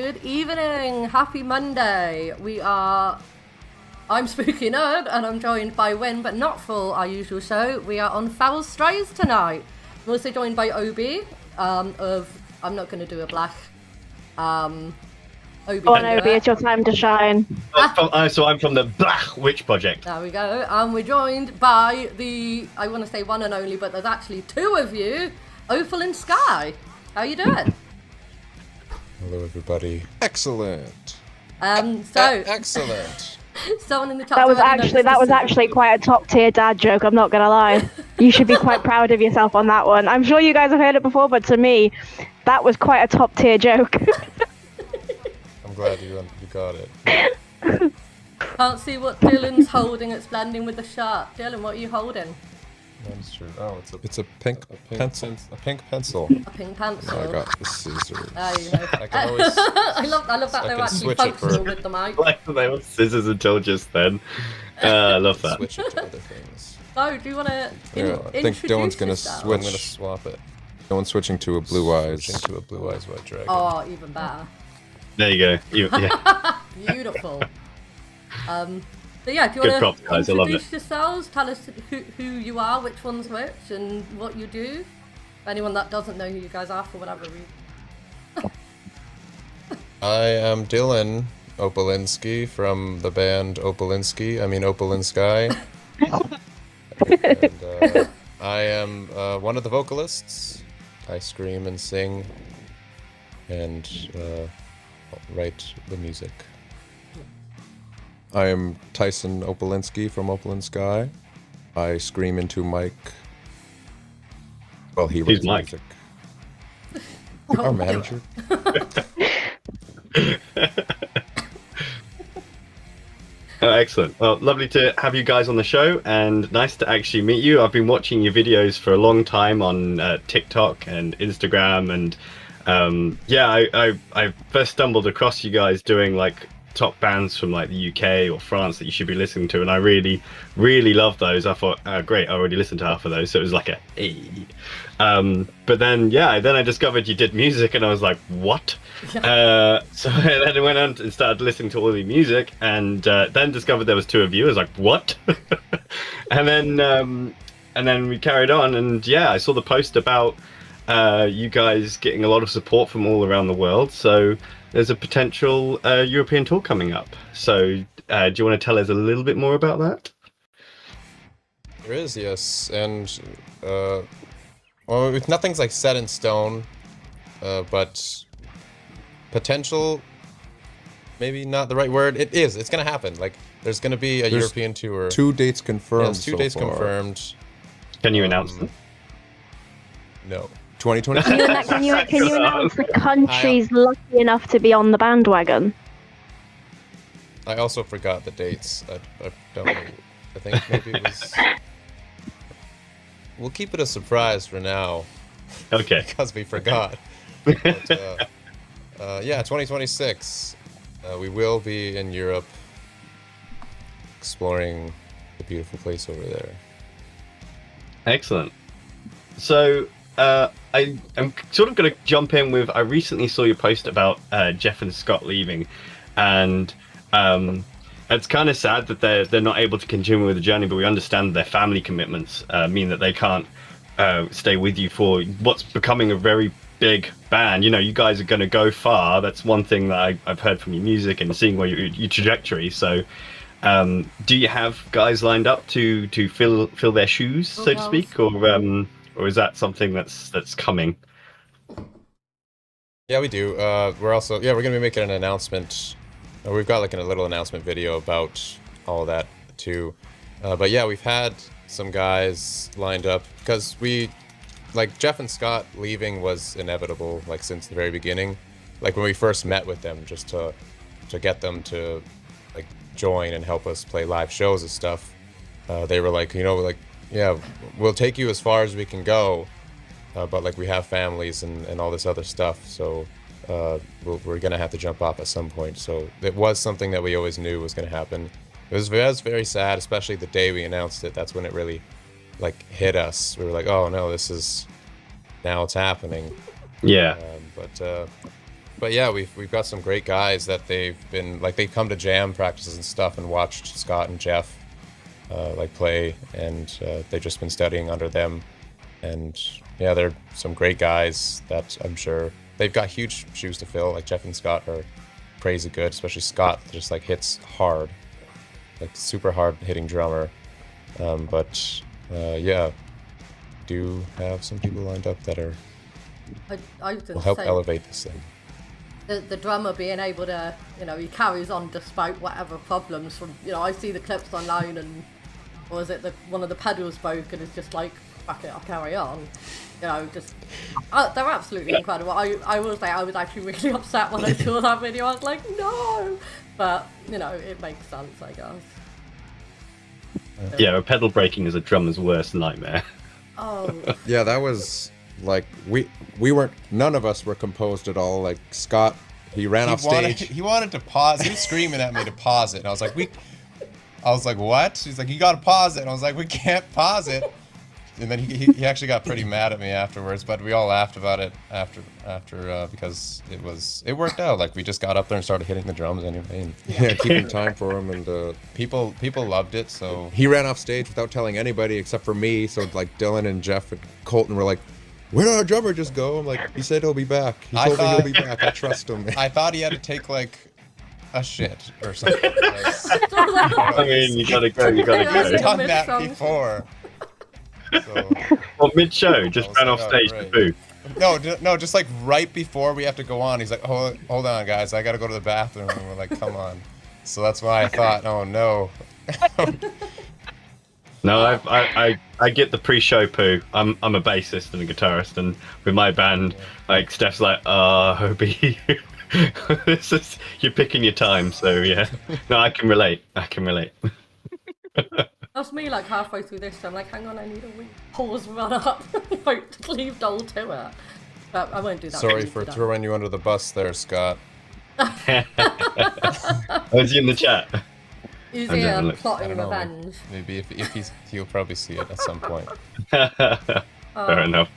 Good evening, happy Monday. I'm Spooky Nerd, and I'm joined by Win, but not for our usual show. We are on Foul Strays tonight. I'm also joined by Obi, I'm not going to do a black. Obi. Go on, Obi, it's your time to shine. So I'm from the Black Witch Project. There we go. And we're joined by I want to say one and only, but there's actually two of you, Opal and Sky. How you doing? Hello, everybody. Excellent. Excellent. Someone in the chat. That was actually quite a top tier dad joke. I'm not gonna lie. You should be quite proud of yourself on that one. I'm sure you guys have heard it before, but to me, that was quite a top tier joke. I'm glad you got it. Can't see what Dillon's holding. It's blending with the shirt. Dillon, what are you holding? That's true. Oh, it's a pink pencil. A pink pencil. A pink pencil. Oh, I got the scissors. There you go. I can always. I love that they're actually functional with the mic. Like they were scissors until just then. I love that. Switch it to other things. So, do you want to I think Dylan's gonna switch. I'm gonna swap it. Dylan's switching to a blue eyes. Switching to a blue eyes white dragon. Oh, even better. There you go. Yeah. Beautiful. So yeah, do you want to introduce yourselves? Tell us who you are, which one's which, and what you do. Anyone that doesn't know who you guys are for whatever reason. I am Dillon Opalinski from the band Opalinski. I mean Opal and Sky. And, I am one of the vocalists. I scream and sing and write the music. I am Tyson Opalinski from Opal and Sky. I scream into Mike. Well, he writes music. Our manager. Oh, excellent. Well, lovely to have you guys on the show, and nice to actually meet you. I've been watching your videos for a long time on TikTok and Instagram, and I first stumbled across you guys doing like top bands from like the UK or France that you should be listening to, and I really love those. I thought, great, I already listened to half of those, so it was like but then I discovered you did music, and I was like, what? So then I went on and started listening to all the music, and then discovered there was two of you. I was like, what? and then we carried on, and I saw the post about you guys getting a lot of support from all around the world, so there's a potential European tour coming up. So do you want to tell us a little bit more about that? There is, yes. And nothing's like set in stone, but potential, maybe not the right word. It is. It's going to happen. Like, there's going to be a European tour. 2 dates confirmed. Yes, 2 dates confirmed. Can you announce them? No. 2020. Can you announce the countries lucky enough to be on the bandwagon? I also forgot the dates. I don't know. I think maybe it was... We'll keep it a surprise for now. Okay. Because we forgot. But, 2026. We will be in Europe exploring the beautiful place over there. Excellent. So... I'm sort of going to jump in with, I recently saw your post about Jeff and Scott leaving, and it's kind of sad that they're not able to continue with the journey, but we understand their family commitments mean that they can't stay with you for what's becoming a very big band. You know, you guys are going to go far. That's one thing that I've heard from your music and seeing where your trajectory. So do you have guys lined up to fill their shoes, so to speak, or is that something that's coming? Yeah, we do. We're also we're gonna be making an announcement. We've got like a little announcement video about all of that too. But yeah, we've had some guys lined up because Jeff and Scott leaving was inevitable, like since the very beginning. Like when we first met with them, just to get them to like join and help us play live shows and stuff. They were like, yeah, we'll take you as far as we can go, but like we have families and all this other stuff, so we're gonna have to jump off at some point. So it was something that we always knew was gonna happen. It was very sad, especially the day we announced it. That's when it really like hit us. We were like, oh no, now it's happening. Yeah. But But yeah, we've got some great guys that they've come to jam practices and stuff and watched Scott and Jeff like play, and they've just been studying under them. And yeah, they're some great guys that I'm sure they've got huge shoes to fill. Like Jeff and Scott are crazy good, especially Scott just like hits hard, like super hard hitting drummer. But yeah, do have some people lined up that are will help elevate this thing. The drummer being able to, he carries on despite whatever problems from, I see the clips online and, or is it one of the pedals broke and it's just like, fuck it, I'll carry on. They're absolutely incredible. I will say I was actually really upset when I saw that video. I was like, no! But, it makes sense, I guess. Yeah, pedal breaking is a drummer's worst nightmare. Oh. Yeah, that was like we weren't. None of us were composed at all. Like Scott, he ran off stage. He wanted to pause. He was screaming at me to pause it, and I was like, what? He's like, you gotta pause it. And I was like, we can't pause it. And then he actually got pretty mad at me afterwards, but we all laughed about it after because it worked out. Like we just got up there and started hitting the drums anyway. And yeah, keeping time for him, and people loved it. So he ran off stage without telling anybody except for me. So like Dillon and Jeff and Colton were like, "Where did our drummer just go?" I'm like, "He said he'll be back. He told me he'll be back. I trust him." I thought he had to take like a shit or something. I mean, you gotta go. I've done that before. So, well, mid-show, just ran off stage to poo. No, just like right before we have to go on, he's like, hold on, guys, I gotta go to the bathroom. And we're like, come on. So that's why I thought, oh no. No, I get the pre-show poo. I'm a bassist and a guitarist, and with my band, like Steph's like, Hobie, you're picking your time. So yeah, no, I can relate. That's me, like, halfway through this, I'm like, hang on, I need a wee pause, run up, like, to leave Dole to it. But I won't do that. Sorry for throwing you under the bus there, Scott. Was he in the chat? Is he plotting revenge? Maybe if he'll probably see it at some point. Fair enough.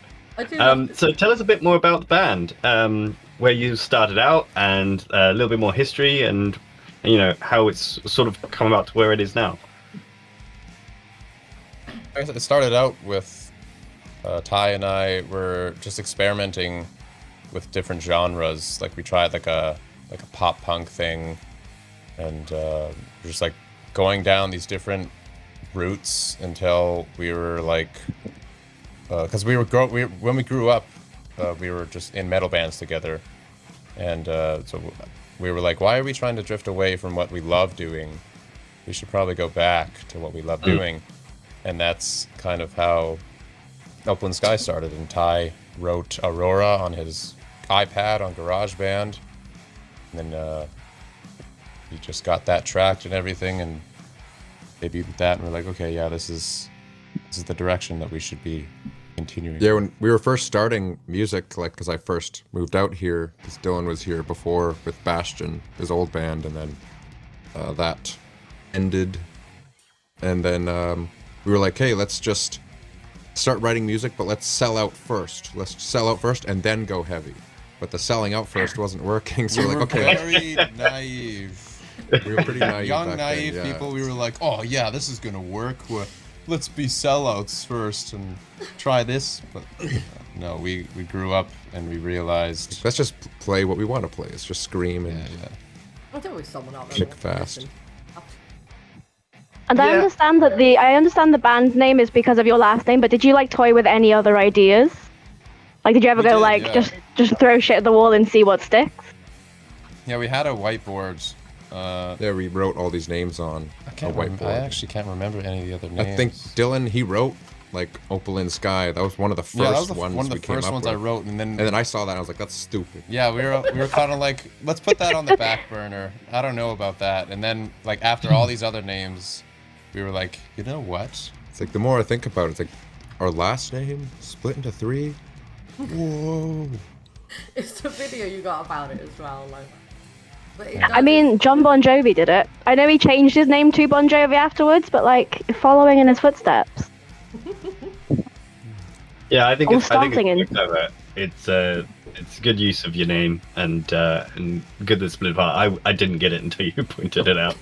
So tell us a bit more about the band, where you started out, and a little bit more history, and how it's sort of come about to where it is now. It started out with Ty and I were just experimenting with different genres. Like we tried like a pop punk thing, and just like going down these different routes until we were like, because when we grew up, we were just in metal bands together, and so we were like, why are we trying to drift away from what we love doing? We should probably go back to what we love doing. And that's kind of how Opal and Sky started. And Ty wrote Aurora on his iPad on GarageBand. And then he just got that tracked and everything, and debuted that. And we're like, okay, yeah, this is the direction that we should be continuing. Yeah, when we were first starting music, like, because I first moved out here, because Dillon was here before with Bastion, his old band, and then that ended. And then we were like, hey, let's just start writing music, but let's sell out first. Let's sell out first and then go heavy. But the selling out first wasn't working, so we're like, okay. Very naive. We were pretty naive. Young, back naive then, yeah. people, we were like, oh yeah, this is gonna work. Let's be sellouts first and try this. But no, we grew up and we realized. Let's just play what we want to play. It's just scream and There's always someone out there. kick fast. And I understand that the band name is because of your last name, but did you like toy with any other ideas? Like, did you ever just throw shit at the wall and see what sticks? Yeah, we had a whiteboard. Yeah, we wrote all these names on a whiteboard. I actually can't remember any of the other names. I think Dillon, he wrote like Opal in Sky. That was one of the first ones. One of the first ones I wrote, and then I saw that and I was like, that's stupid. Yeah, we were kind of like, let's put that on the back burner. I don't know about that. And then like after all these other names, we were like, you know what? It's like the more I think about it, it's like our last name split into 3. Whoa. It's the video you got about it as well. Like, I mean, John Bon Jovi did it. I know he changed his name to Bon Jovi afterwards, but like following in his footsteps. Yeah, I think it's it's good use of your name and good that split apart. I didn't get it until you pointed it out.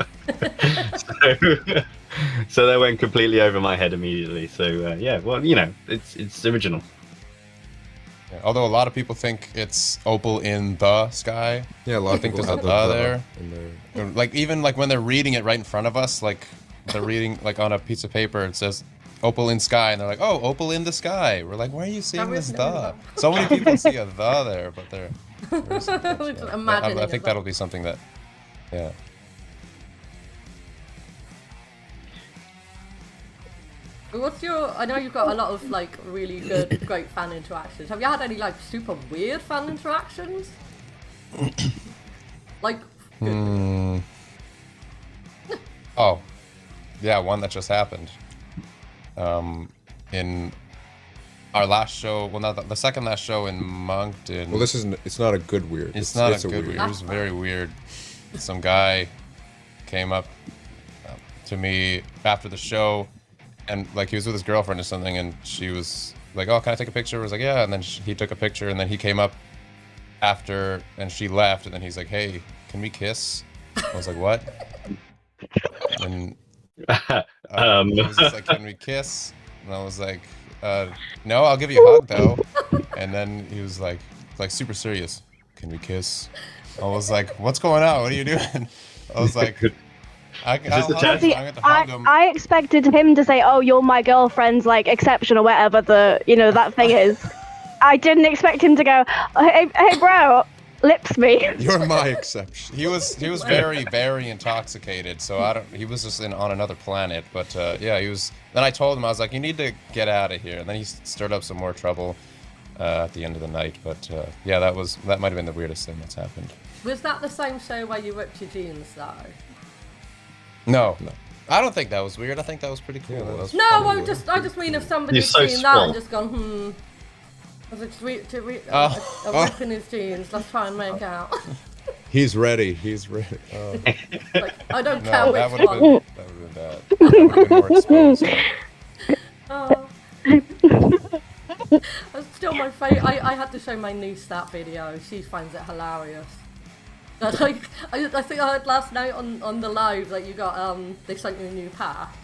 So that went completely over my head immediately. So yeah, well, you know, it's original. Yeah, although a lot of people think it's Opal in the sky. Yeah, a lot of think people there's a have the the there. in there. Like even like when they're reading it right in front of us, like they're reading like on a piece of paper, it says Opal in sky, and they're like, oh, Opal in the sky. We're like, why are you seeing this the? So many people see a the there, but there isn't. I think that'll be something that, yeah. What's your? I know you've got a lot of like really good, great fan interactions. Have you had any like super weird fan interactions? Like. Oh, yeah, one that just happened. In our last show, well, not the second last show in Moncton. Well, it's not a good weird. It's not a good weird. It was very weird. Some guy came up to me after the show, and like he was with his girlfriend or something, and she was like, "Oh, can I take a picture?" I was like, "Yeah," and then he took a picture, and then he came up after, and she left, and then he's like, "Hey, can we kiss?" I was like, "What?" And he was just like, "Can we kiss?" And I was like, "No, I'll give you a hug though." And then he was like super serious. "Can we kiss?" I was like, "What's going on? What are you doing?" I was like, I expected him to say, "Oh, you're my girlfriend's like exception or whatever that thing is." I didn't expect him to go, "Hey, bro, lips me." You're my exception. He was very intoxicated, so he was just on another planet. But yeah, he was. Then I told him, I was like, "You need to get out of here." And then he stirred up some more trouble at the end of the night. But yeah, that might have been the weirdest thing that's happened. Was that the same show where you ripped your jeans though? No. I don't think that was weird. I think that was pretty cool. No, I just mean if somebody's seen that and just gone, I was like, ripping his jeans, let's try and make out. He's ready. He's ready. Oh. Like, I don't care which one. That would have been bad. That would have been more exposed. That's still my favourite. I had to show my niece that video. She finds it hilarious. Like, I think I heard last night on the live that you got they sent you a new pack.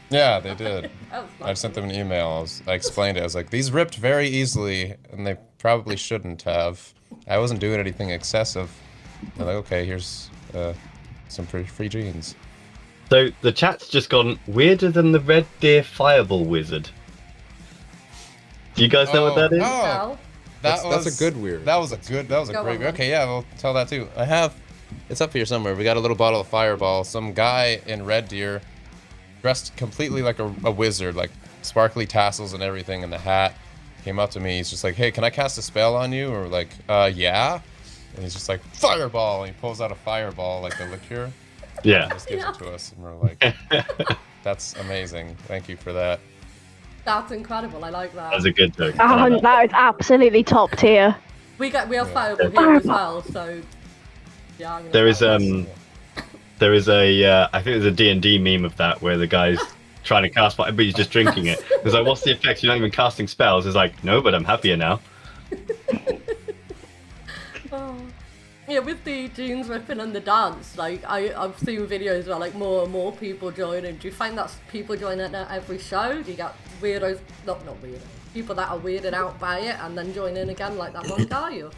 Yeah, they did. Nice. I sent them an email. I explained it. I was like, these ripped very easily, and they probably shouldn't have. I wasn't doing anything excessive. They're like, okay, here's some free jeans. So the chat's just gone weirder than the Red Deer Fireball Wizard. Do you guys know what that is? Oh, that's a good weird. That was a great. Okay, yeah, we'll tell that too. It's up here somewhere. We got a little bottle of Fireball. Some guy in Red Deer, dressed completely like a wizard, like sparkly tassels and everything, and the hat, came up to me. He's just like, "Hey, can I cast a spell on you?" Or like, "Yeah." And he's just like, "Fireball!" And he pulls out a fireball, like a liqueur. Yeah. And just gives it to us, and we're like, "That's amazing. Thank you for that." That's incredible. I like that. That's a good joke. That is absolutely top tier. We have Fireball here as well, so yeah. There is I think there's a D&D meme of that where the guy's trying to cast fire, but he's just drinking it. It's like, what's the effect? You're not even casting spells. It's like, no, but I'm happier now. Yeah, with the jeans ripping and the dance, like I've seen videos where like more and more people join. And do you find that people join at every show? Do you get weirdos? Not weirdos. People that are weirded out by it and then join in again, like that one guy. Or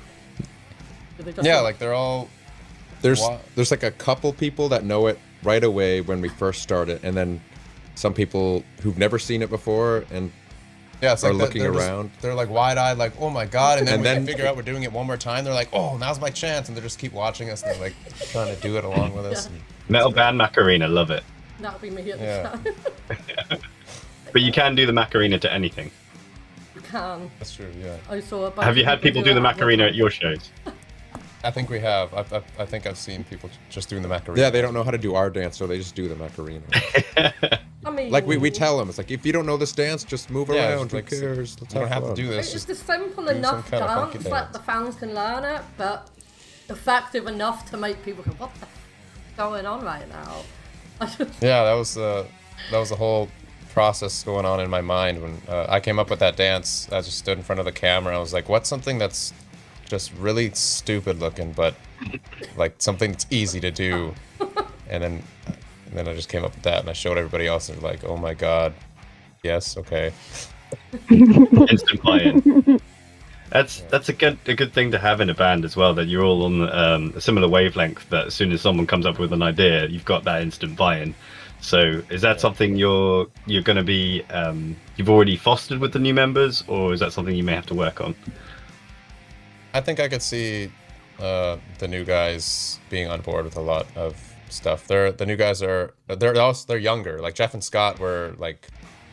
do they just like they're all. There's like a couple people that know it right away when we first started, and then some people who've never seen it before and it's are like looking around. They're like wide-eyed, like, "Oh my god!" And then when they figure out we're doing it one more time, they're like, "Oh, now's my chance!" And they just keep watching us and they're like trying to do it along with us. Metal band Macarena, love it. That'll be me at the show. But you can do the Macarena to anything. You can. That's true. Yeah. I saw. Have you had people do the Macarena at your shows? I think we have. I think I've seen people just doing the Macarena. Yeah, they don't know how to do our dance, so they just do the Macarena. I mean, like we tell them, it's like, if you don't know this dance, just move around. Who cares? You don't have to do this. It's just a simple enough dance that the fans can learn it, but effective enough to make people go, "What the f is going on right now?" Yeah, that was the whole process going on in my mind when I came up with that dance. I just stood in front of the camera. I was like, "What's something that's just really stupid looking, but like something that's easy to do. And then I just came up with that, and I showed everybody else, and they're like, "Oh my god, yes, okay." Instant buy-in. That's a good thing to have in a band as well. That you're all on a similar wavelength. That as soon as someone comes up with an idea, you've got that instant buy-in. So is that something you're going to be you've already fostered with the new members, or is that something you may have to work on? I think I could see the new guys being on board with a lot of stuff. The new guys they're younger. Like Jeff and Scott were like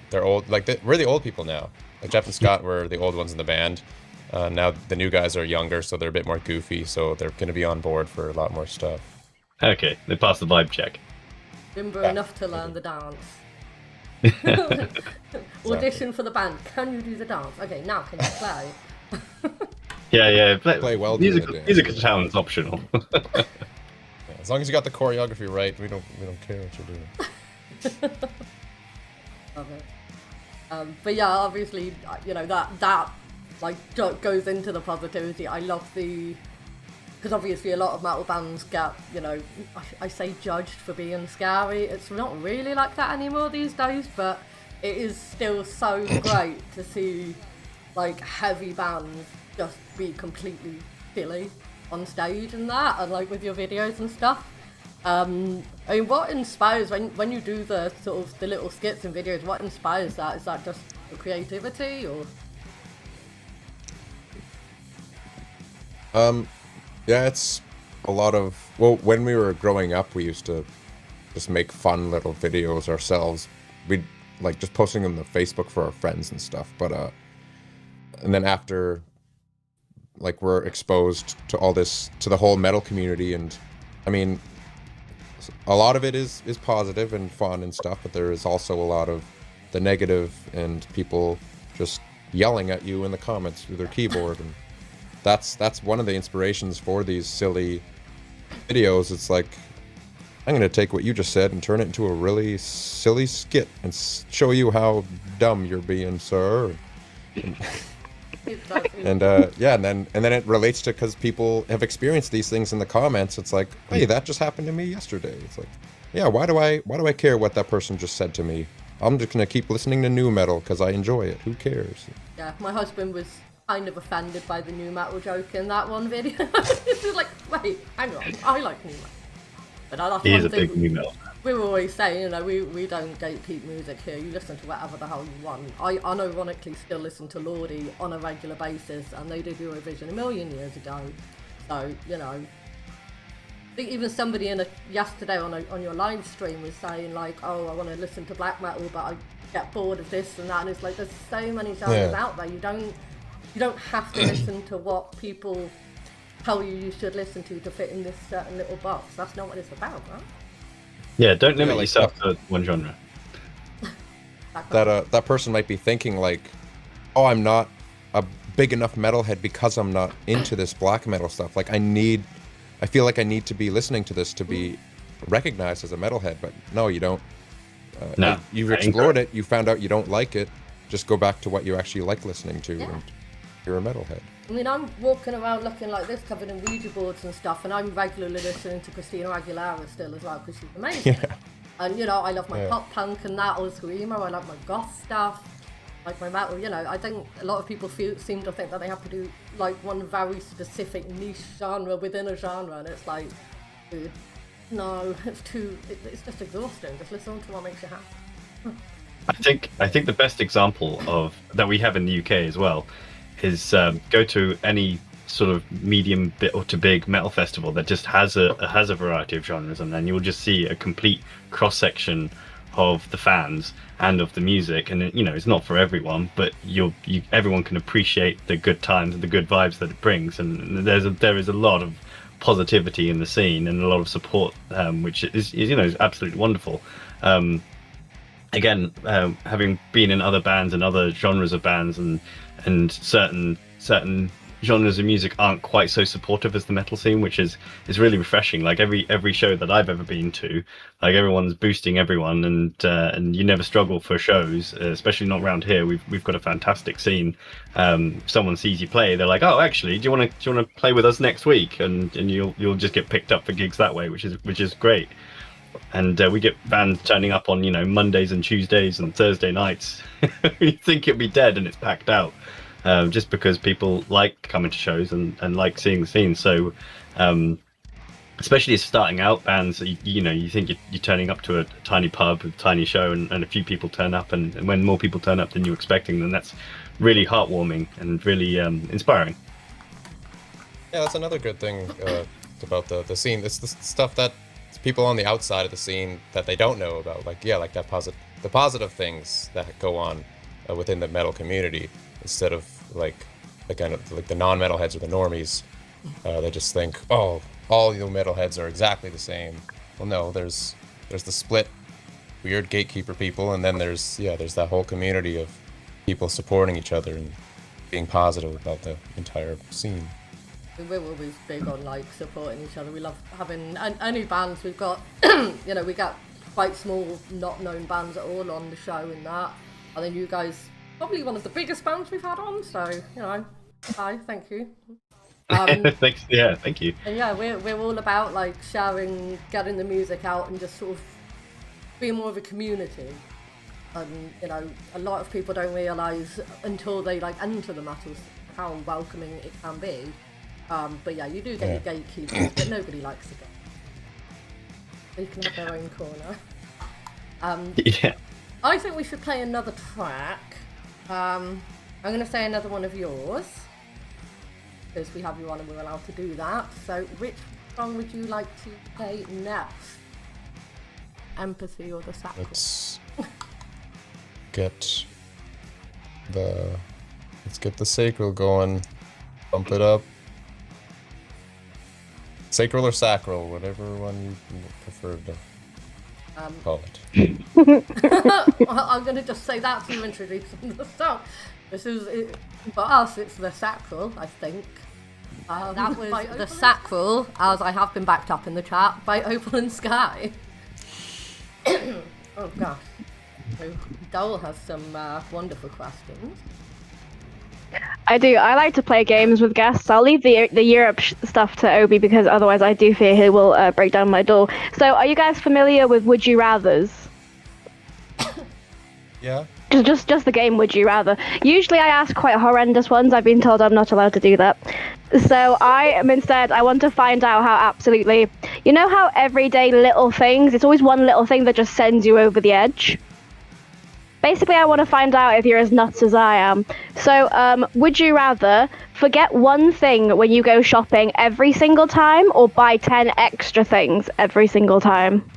they're old. Like we're the old people now. Like Jeff and Scott were the old ones in the band. Now the new guys are younger, so they're a bit more goofy. So they're going to be on board for a lot more stuff. Okay, they passed the vibe check. Limber enough to learn the dance. Audition for the band. Can you do the dance? Okay, now can you play? Yeah. Play well. Musical talent's optional. Yeah, as long as you got the choreography right, we don't care what you're doing. Love it. But yeah, obviously, that like goes into the positivity. I love because obviously a lot of metal bands get, I say judged for being scary. It's not really like that anymore these days, but it is still so great to see like heavy bands just be completely silly on stage and that, and like with your videos and stuff. I mean, what inspires when you do the sort of the little skits and videos? What inspires that? Is that just the creativity, or? Yeah, it's a lot of... Well, when we were growing up, we used to just make fun little videos ourselves. We'd, like, just posting them to Facebook for our friends and stuff. But, and then after, like, we're exposed to all this, to the whole metal community, and, I mean, a lot of it is positive and fun and stuff, but there is also a lot of the negative and people just yelling at you in the comments through their keyboard, and that's one of the inspirations for these silly videos. It's like, I'm going to take what you just said and turn it into a really silly skit and show you how dumb you're being, sir. And yeah, and then it relates to, because people have experienced these things in the comments. It's like, hey, that just happened to me yesterday. It's like, yeah, why do I care what that person just said to me? I'm just going to keep listening to new metal because I enjoy it. Who cares? Yeah, my husband was kind of offended by the new metal joke in that one video. He was like, wait, hang on, I like new metal. But that's He is one a thing big new metal. we were always saying, we don't gatekeep music here. You listen to whatever the hell you want. I unironically still listen to Lordi on a regular basis, and they did Eurovision a million years ago. So, I think even somebody yesterday on your live stream was saying like, oh, I want to listen to black metal, but I get bored of this and that. And it's like, there's so many genres out there. You don't have to listen to what people tell you should listen to fit in this certain little box. That's not what it's about, right? Yeah, don't limit yourself to one genre. That person might be thinking like, oh, I'm not a big enough metalhead because I'm not into this black metal stuff. Like I feel like I need to be listening to this to be recognized as a metalhead, but no, you don't. No, you've explored it, you found out you don't like it, just go back to what you actually like listening to, and you're a metalhead. I mean, I'm walking around looking like this, covered in Ouija boards and stuff, and I'm regularly listening to Christina Aguilera still as well, because she's amazing. Yeah. And, I love my pop punk and that, or screamo, I like my goth stuff, like my metal, I think a lot of people seem to think that they have to do, like, one very specific niche genre within a genre, and it's like, dude, no, it's just exhausting. Just listen to what makes you happy. I think the best example of that we have in the UK as well is go to any sort of medium bit or to big metal festival that just has a variety of genres, and then you'll just see a complete cross section of the fans and of the music. And it's not for everyone, but everyone can appreciate the good times and the good vibes that it brings. And there is a lot of positivity in the scene and a lot of support, which is absolutely wonderful. Again, having been in other bands and other genres of bands and certain genres of music aren't quite so supportive as the metal scene, which is really refreshing. Like every show that I've ever been to, like everyone's boosting everyone, and you never struggle for shows, especially not around here. We've got a fantastic scene. If someone sees you play, they're like, oh, actually, do you want to play with us next week? And you'll just get picked up for gigs that way, which is great. And we get bands turning up on Mondays and Tuesdays and Thursday nights. You think it'd be dead, and it's packed out. Just because people like coming to shows and like seeing the scene. So, especially as starting out bands, you think you're turning up to a tiny pub, a tiny show, and a few people turn up, and when more people turn up than you're expecting, then that's really heartwarming and really inspiring. Yeah, that's another good thing about the scene. It's the stuff that people on the outside of the scene that they don't know about. Like the positive things that go on within the metal community, instead of like the non-metalheads or the normies. They just think, oh, all the metalheads are exactly the same. Well, no, there's the split weird gatekeeper people, and then there's that whole community of people supporting each other and being positive about the entire scene. We're always big on like supporting each other. We love having any bands we've got. We got quite small, not known bands at all on the show and that. And then you guys, probably one of the biggest bands we've had on. So hi, thank you. Thanks. Yeah, thank you. And yeah, we're all about like sharing, getting the music out, and just sort of being more of a community. And a lot of people don't realise until they like enter the metal how welcoming it can be. But yeah, you do get your gatekeepers, but nobody likes to go. They can have their own corner. Yeah. I think we should play another track. I'm going to say another one of yours, because we have you on and we're allowed to do that. So which song would you like to play next? Empathy or the Sacral? Let's get the Sacral going. Bump it up. Sacral or Sacral, whatever one you prefer to call it. Well, I'm going to just say that to introduce the song. For us, it's the Sacral, I think. That was the Sacral, as I have been backed up in the chat, by Opal and Sky. Oh gosh. So Dole has some wonderful questions. I do. I like to play games with guests. I'll leave the Europe stuff to Obi, because otherwise I do fear he will break down my door. So are you guys familiar with Would You Rathers? Yeah. Just the game Would You Rather. Usually I ask quite horrendous ones. I've been told I'm not allowed to do that. So I want to find out how absolutely... You know how everyday little things, it's always one little thing that just sends you over the edge? Basically, I want to find out if you're as nuts as I am. So, would you rather forget one thing when you go shopping every single time, or buy 10 extra things every single time?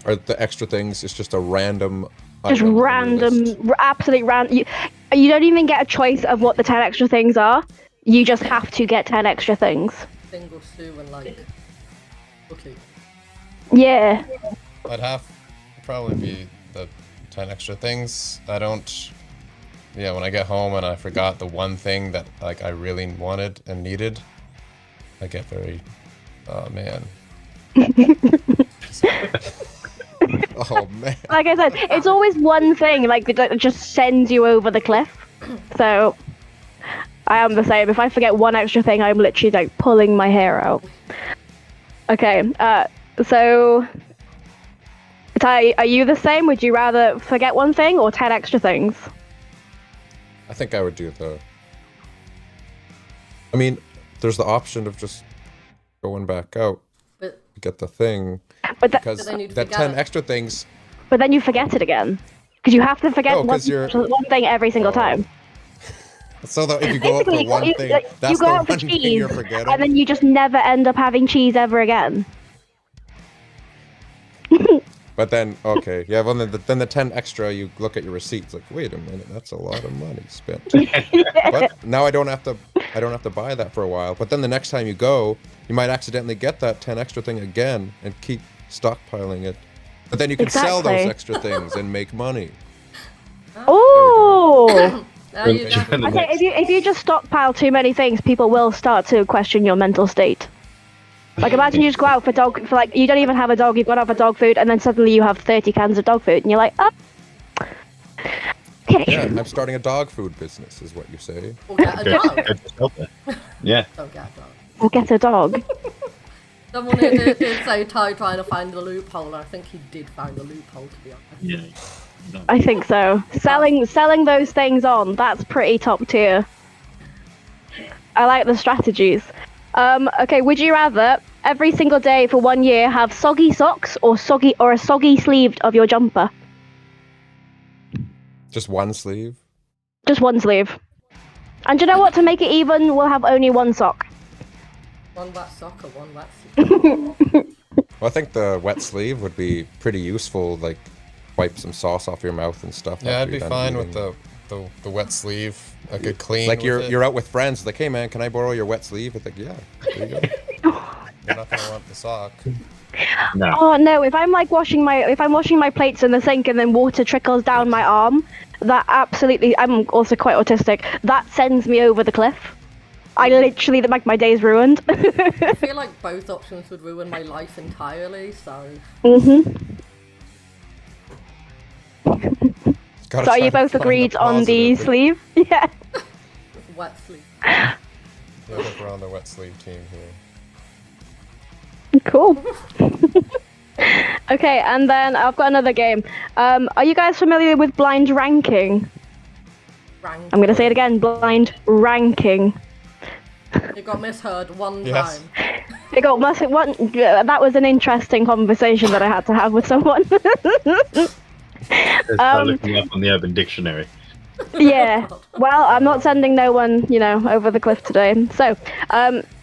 Are the extra things is just a random... Just random, absolute random. You don't even get a choice of what the 10 extra things are. You just have to get 10 extra things. Single Sue and like... Okay. Yeah. I'd have to probably be the 10 extra things. I don't... Yeah, when I get home and I forgot the one thing that like I really wanted and needed, I get very... Oh, man. Oh, man. Like I said, it's always one thing like that just sends you over the cliff. So, I am the same. If I forget one extra thing, I'm literally like pulling my hair out. Okay, so... Ty, are you the same? Would you rather forget one thing or 10 extra things? I think I would do the... I mean, there's the option of just going back out But to get the thing. But Because then you'd that forget 10 it. extra things... But then you forget it again. Because you have to forget No, one 'cause you're- thing every single time. So that if you go out for Basically, one you- thing, like, that's you the go one out for thing cheese, you're forgetting. and then you just never end up having cheese ever again. But then, okay, yeah, well, then the 10 extra, you look at your receipts, like, wait a minute, that's a lot of money spent. But now I don't have to buy that for a while. But then the next time you go, you might accidentally get that 10 extra thing again and keep stockpiling it. But then you can sell those Exactly. extra things and make money. Oh, all. There you go. Okay, if you just stockpile too many things, people will start to question your mental state. Like, imagine you just go out for like, you don't even have a dog, you've gone out for dog food, and then suddenly you have 30 cans of dog food, and you're like, oh. Okay. Yeah, I'm starting a dog food business, is what you say. Or get a dog. Yeah. Don't get a dog. Or get a dog. Someone who did say Ty trying to find the loophole. I think he did find the loophole, to be honest. Yeah. I think so. Selling those things on, that's pretty top tier. I like the strategies. Okay, would you rather every single day for 1 year have soggy socks or a soggy sleeve of your jumper? Just one sleeve? Just one sleeve. And do you know what? To make it even, we'll have only one sock. One wet sock or one wet sleeve? Well, I think the wet sleeve would be pretty useful, like wipe some sauce off your mouth and stuff. Yeah, I'd after be you're done fine eating. with the wet sleeve. I could clean. Like with you're it. out with friends, like, hey man, can I borrow your wet sleeve? It's like, yeah, there you go. You're not gonna want the sock. No. Oh no! If I'm washing my plates in the sink and then water trickles down my arm, that absolutely. I'm also quite autistic. That sends me over the cliff. I literally, like, my day's ruined. I feel like both options would ruin my life entirely, so... Gotta So are try you to both find agreed the on the positive. sleeve? Yeah. Wet sleeve. Yeah, I think we're on the wet sleeve team here. Cool. Okay, and then I've got another game. Are you guys familiar with blind ranking? Rank. I'm gonna say it again, blind ranking. You got misheard one Yes. time. It got that was an interesting conversation that I had to have with someone. Let's start looking up on the Urban Dictionary. Yeah. Well, I'm not sending no one, over the cliff today. So,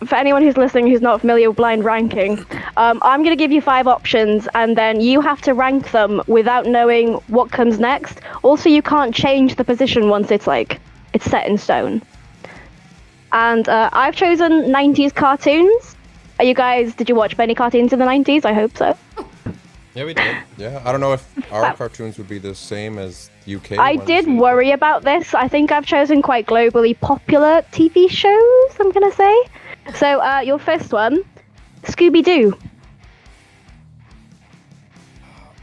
for anyone who's listening who's not familiar with blind ranking, I'm going to give you 5 options, and then you have to rank them without knowing what comes next. Also, you can't change the position once it's set in stone. And I've chosen 90s cartoons. Did you watch many cartoons in the 90s? I hope so. Yeah, we did. Yeah, I don't know if our cartoons would be the same as UK I ones. did worry about this. I think I've chosen quite globally popular TV shows, I'm going to say. So, your first one, Scooby-Doo.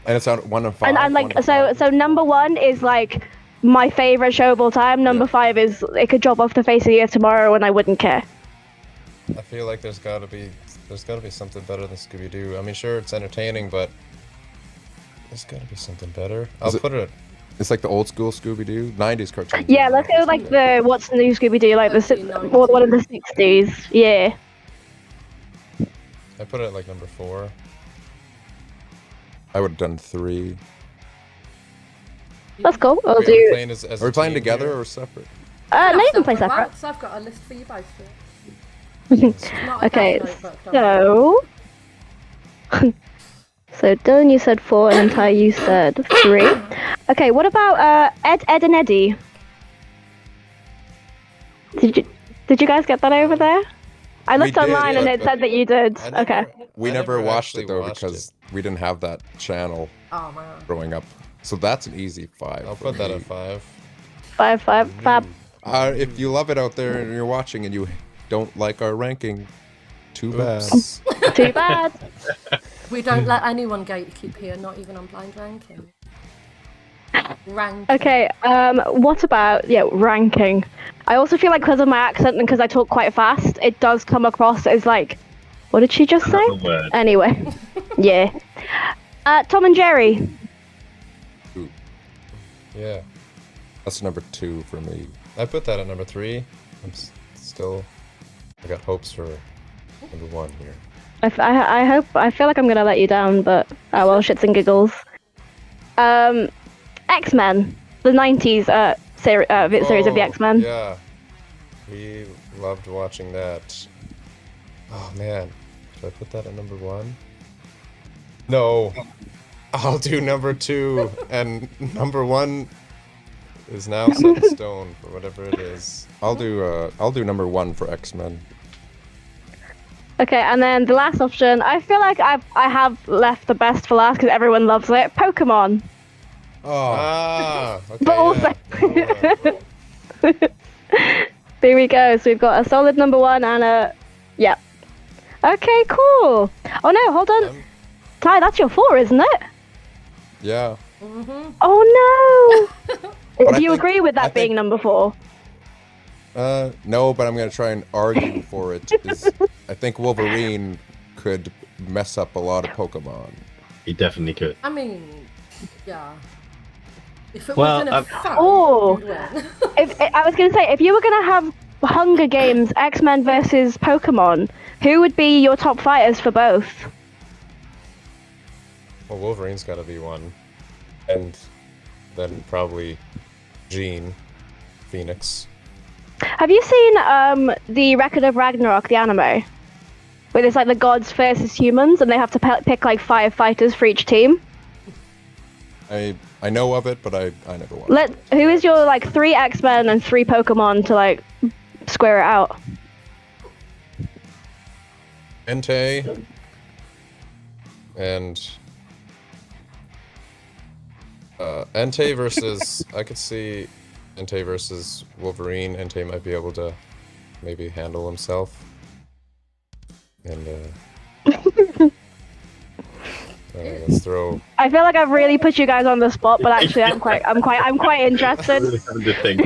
And it's on 1 and 5. And so number 1 is my favorite show of all time. Number 5 is it could drop off the face of the earth tomorrow and I wouldn't care. I feel like there's gotta be something better than Scooby-Doo. I mean, sure, it's entertaining, but there's gotta be something better. I'll put it. It's like the old school Scooby-Doo, 90s cartoons. Yeah, let's go the what's the new Scooby-Doo, one of the 60s. Yeah. I put it at number 4. I would have done 3. That's cool. I'll Are we do. playing as Are we a playing team together here? or separate? No, you can play separate. Ranks. I've got a list for you both. Not a Okay, notebook, don't worry. so. So Dylan, you said 4, and Ty, you said 3. Okay, what about Ed, and Eddie? Did you guys get that over there? I looked did, online and yeah, it said that you did. Okay. We I never watched actually it though watched because we didn't have that channel Oh, man. growing up. So that's an easy 5. I'll for put that me. at 5. 5, fab. If you love it out there and you're watching and you don't like our ranking, too bad. Oops. Too bad. We don't let anyone gatekeep here, not even on blind ranking. Ranking. Okay, what about, ranking? I also feel like because of my accent and because I talk quite fast, it does come across as what did she just say? Another word. Anyway, yeah. Tom and Jerry. Ooh, Yeah. that's number 2 for me. I put that at number 3. I got hopes for number 1 here. I feel like I'm gonna let you down, but shits and giggles. X-Men, the 90s series of the X-Men. Yeah. We loved watching that. Oh man. Should I put that at number 1? No. I'll do number 2, and number 1 is now set in stone for whatever it is. I'll do number 1 for X-Men. Okay, and then the last option, I feel like I have left the best for last because everyone loves it. Pokemon. Oh, Okay, But also, yeah. There we go. So we've got a solid number 1 and a... Yep. Okay, cool. Oh no, hold on. Ty, that's your 4, isn't it? Yeah. Oh no! But Do you agree with that being number 4? No, but I'm gonna try and argue for it. I think Wolverine could mess up a lot of Pokemon. He definitely could. I mean, yeah. If it Well, was in a fight, Oh. you'd win. I was gonna say, if you were gonna have Hunger Games, X-Men versus Pokemon, who would be your top fighters for both? Well, Wolverine's got to be one, and then probably Jean, Phoenix. Have you seen the Record of Ragnarok, the anime? Where it's like the gods versus humans, and they have to pick like 5 fighters for each team. I know of it, but I never watched. Who is your like 3 X-Men and 3 Pokemon to like square it out? Entei and Entei versus I could see Entei versus Wolverine. Entei might be able to maybe handle himself, and let's throw. I feel like I've really put you guys on the spot, but actually I'm quite interested. Really having to think.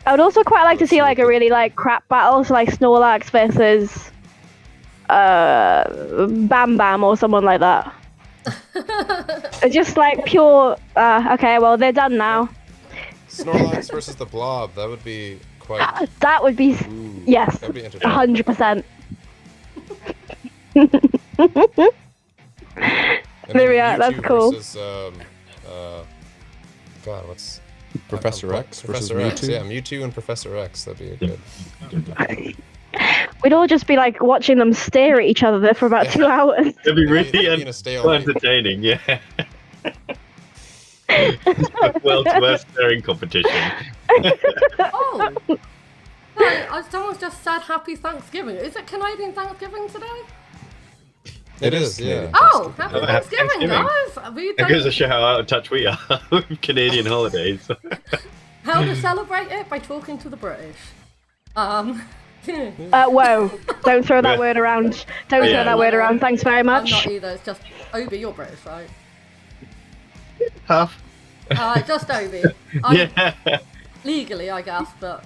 I would also quite like to see like a really like crap battle, so like Snorlax versus Bam Bam or someone like that. Just like pure. Okay, well they're done now. Snorlax versus the Blob. That would be quite. That would be yes, That'd be interesting. 100%. And There we then are. That's Mewtwo cool. Versus, God, what's Professor X versus Professor X? Mewtwo? Yeah, Mewtwo and Professor X. That'd be good. We'd all just be like watching them stare at each other there for about 2 hours. It'd be really It'd be in a so stalemate. entertaining, yeah. World's worst staring competition. Oh! No, someone's just said Happy Thanksgiving. Is it Canadian Thanksgiving today? It is, yeah. Oh, Happy Happy Thanksgiving, Thanksgiving. guys! We It goes to don't... show how out of touch we are with Canadian holidays. How to celebrate it? By talking to the British. Whoa! Don't throw that word around. Don't throw that word around. Thanks very I'm much. not either, it's just Obi, you're British, right? Half. Just Obi. I'm Yeah. legally, I guess, but...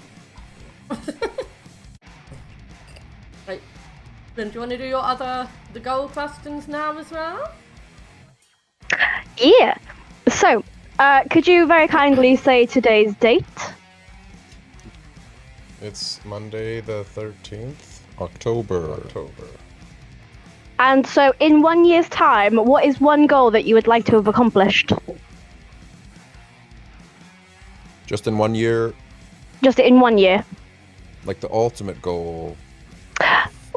Right. Then do you want to do the goal questions now as well? Yeah. So, could you very kindly say today's date? It's Monday the 13th. October. And so, in 1 year's time, what is one goal that you would like to have accomplished? Just in 1 year, Just in 1 year. like the ultimate goal.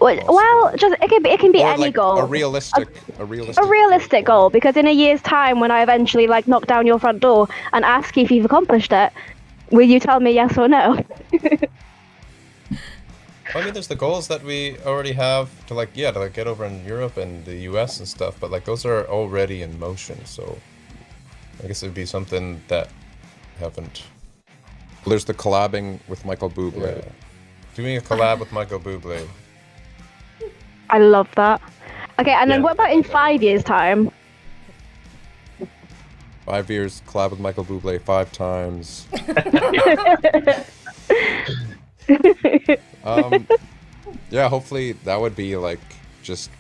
Well, just it can be Or any like goal. a realistic goal, because in a year's time, when I eventually like knock down your front door and ask you if you've accomplished it, will you tell me yes or no? I mean, there's the goals that we already have to like get over in Europe and the US and stuff, but like those are already in motion, so I guess it'd be something that haven't. There's the collabing with Michael Bublé. Yeah. Doing a collab with Michael Bublé. I love that. Okay, and then Yeah. what about in 5 years' time? 5 years, collab with Michael Bublé 5 times. Yeah, hopefully that would be like just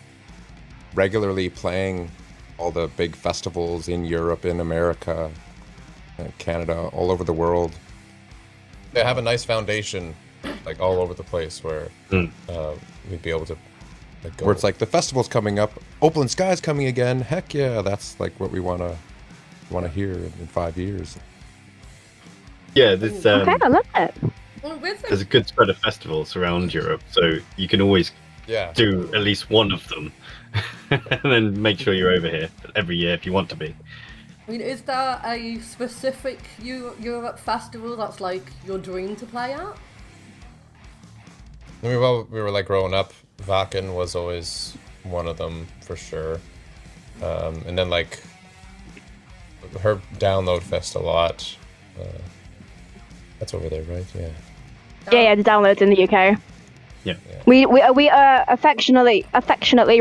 regularly playing all the big festivals in Europe, in America, Canada, all over the world. They have a nice foundation, like all over the place, where we'd be able to like, go. Where it's like the festival's coming up, Opal and Sky's coming again. Heck yeah, that's like what we wanna hear in 5 years. Yeah, there's Okay, I love it. Well, with there's it, a good spread of festivals around Europe, so you can always Yeah. do at least one of them, and then make sure you're over here every year if you want to be. I mean, is there a specific Europe festival that's like your dream to play at? I mean, while we were like growing up, Wacken was always one of them for sure. And then like her download fest a lot. That's over there, right? Yeah. Yeah, the downloads in the UK. Yeah. We affectionately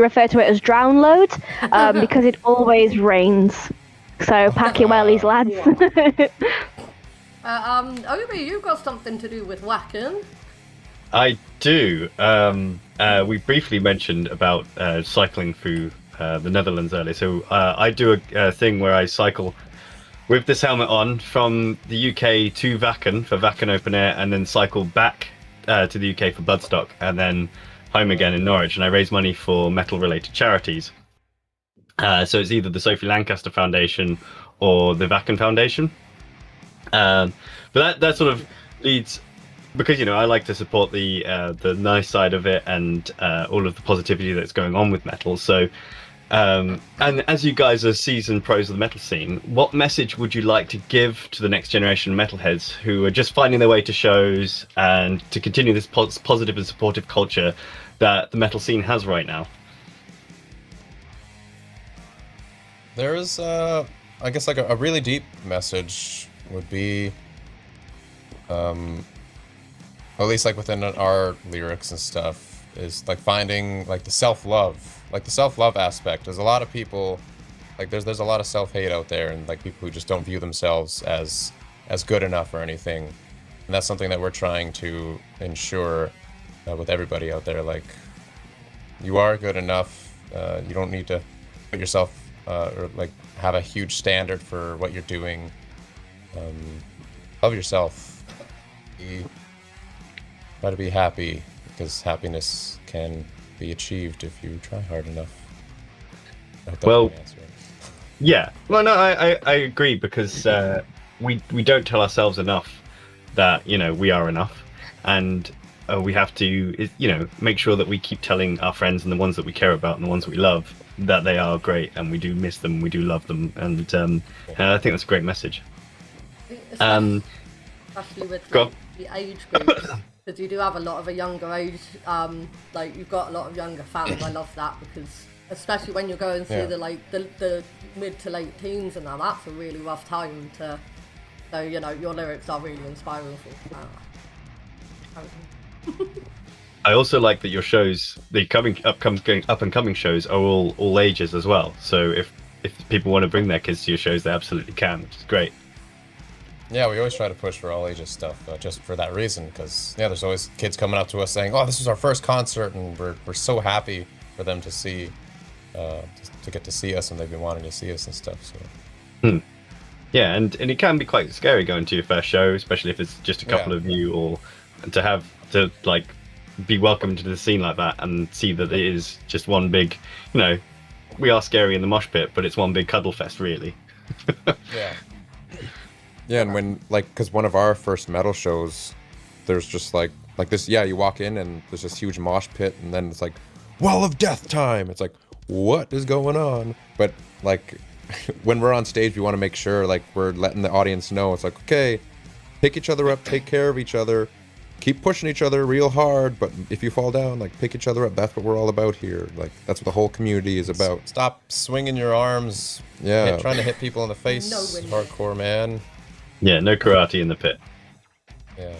refer to it as drownload because it always rains. So pack your wellies, lads. Obi, you've got something to do with whacking. I do. We briefly mentioned about cycling through the Netherlands earlier. So I do a thing where I cycle with this helmet on from the UK to Wacken for Wacken Open Air, and then cycle back to the UK for Bloodstock, and then home again in Norwich. And I raise money for metal-related charities. So it's either the Sophie Lancaster Foundation or the Wacken Foundation. But that sort of leads, because I like to support the nice side of it and all of the positivity that's going on with metal. So and as you guys are seasoned pros of the metal scene, what message would you like to give to the next generation of metalheads who are just finding their way to shows and to continue this positive and supportive culture that the metal scene has right now? There is, I guess, like a really deep message would be, at least like within our lyrics and stuff, is like finding like the self-love aspect. There's a lot of people, like there's a lot of self-hate out there, and like people who just don't view themselves as good enough or anything. And that's something that we're trying to ensure with everybody out there. Like, you are good enough. You don't need to put yourself or like have a huge standard for what you're doing. Love yourself. Try to be happy, because happiness can be achieved if you try hard enough. Well, yeah. Well, no, I agree, because we don't tell ourselves enough that we are enough, and we have to make sure that we keep telling our friends and the ones that we care about and the ones that we love that they are great, and we do miss them, we do love them, and I think that's a great message. Especially with the age groups, because you do have a lot of a younger age, like you've got a lot of younger fans. I love that, because especially when you're going through the mid to late teens and that's a really rough time to. So your lyrics are really inspiring for that. I also like that your shows, the up and coming shows, are all ages as well. So if people want to bring their kids to your shows, they absolutely can, which is great. Yeah, we always try to push for all ages stuff, just for that reason, because there's always kids coming up to us saying, "Oh, this was our first concert," and we're so happy for them to see, to get to see us, and they've been wanting to see us and stuff. So. Yeah, and it can be quite scary going to your first show, especially if it's just a couple of you, or to have to like be welcomed to the scene like that and see that it is just one big, we are scary in the mosh pit, but it's one big cuddle fest, really. Yeah. Yeah, and when, because one of our first metal shows, there's just like this, you walk in and there's this huge mosh pit, and then it's like, Wall of Death time! It's like, what is going on? But, when we're on stage, we want to make sure, we're letting the audience know, it's like, okay, pick each other up, take care of each other, keep pushing each other real hard, but if you fall down, pick each other up. That's what we're all about here. That's what the whole community is about. Stop swinging your arms. Yeah. Trying to hit people in the face. Hardcore, man. Yeah, no karate in the pit. Yeah.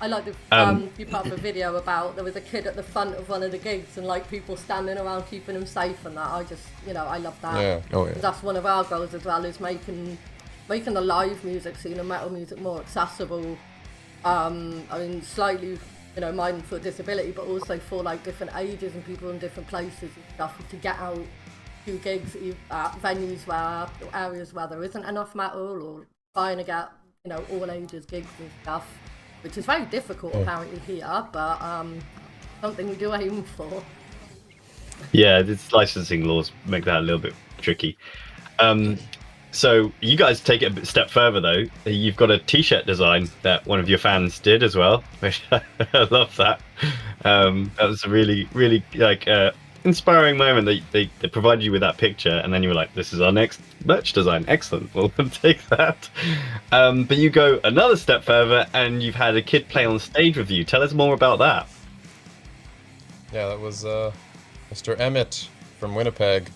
I like the you put up a video about there was a kid at the front of one of the gigs and people standing around keeping him safe and that. I just I love that. Yeah. Oh yeah. That's one of our goals as well, is making the live music scene and metal music more accessible. I mean, slightly, mine for disability, but also for different ages and people in different places and stuff, to get out to gigs at venues areas where there isn't enough metal, or trying to get all ages gigs and stuff, which is very difficult apparently here, but something we do aim for. Yeah, its licensing laws make that a little bit tricky. So you guys take it a step further though. You've got a t-shirt design that one of your fans did as well, which I love that. That was a really, really inspiring moment that they provided you with that picture, and then you were like, this is our next merch design. Excellent, we'll take that. But you go another step further and you've had a kid play on stage with you. Tell us more about that. Yeah, that was Mr. Emmett from Winnipeg.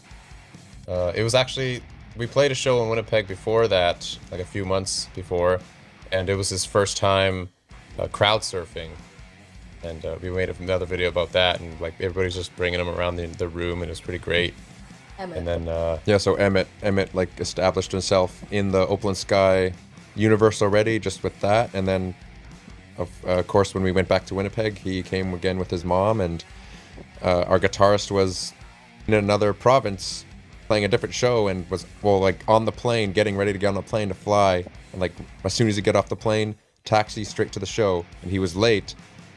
It was actually we played a show in Winnipeg before that, like a few months before, and it was his first time crowd surfing. And we made another video about that, and like everybody's just bringing him around the room, and it was pretty great. Emmett. And then Yeah, so Emmett like established himself in the Opal Sky universe already, just with that, and then of course when we went back to Winnipeg, he came again with his mom, and our guitarist was in another province playing a different show, and was like on the plane, getting ready to get on the plane to fly, and like as soon as he get off the plane, taxi straight to the show, and he was late.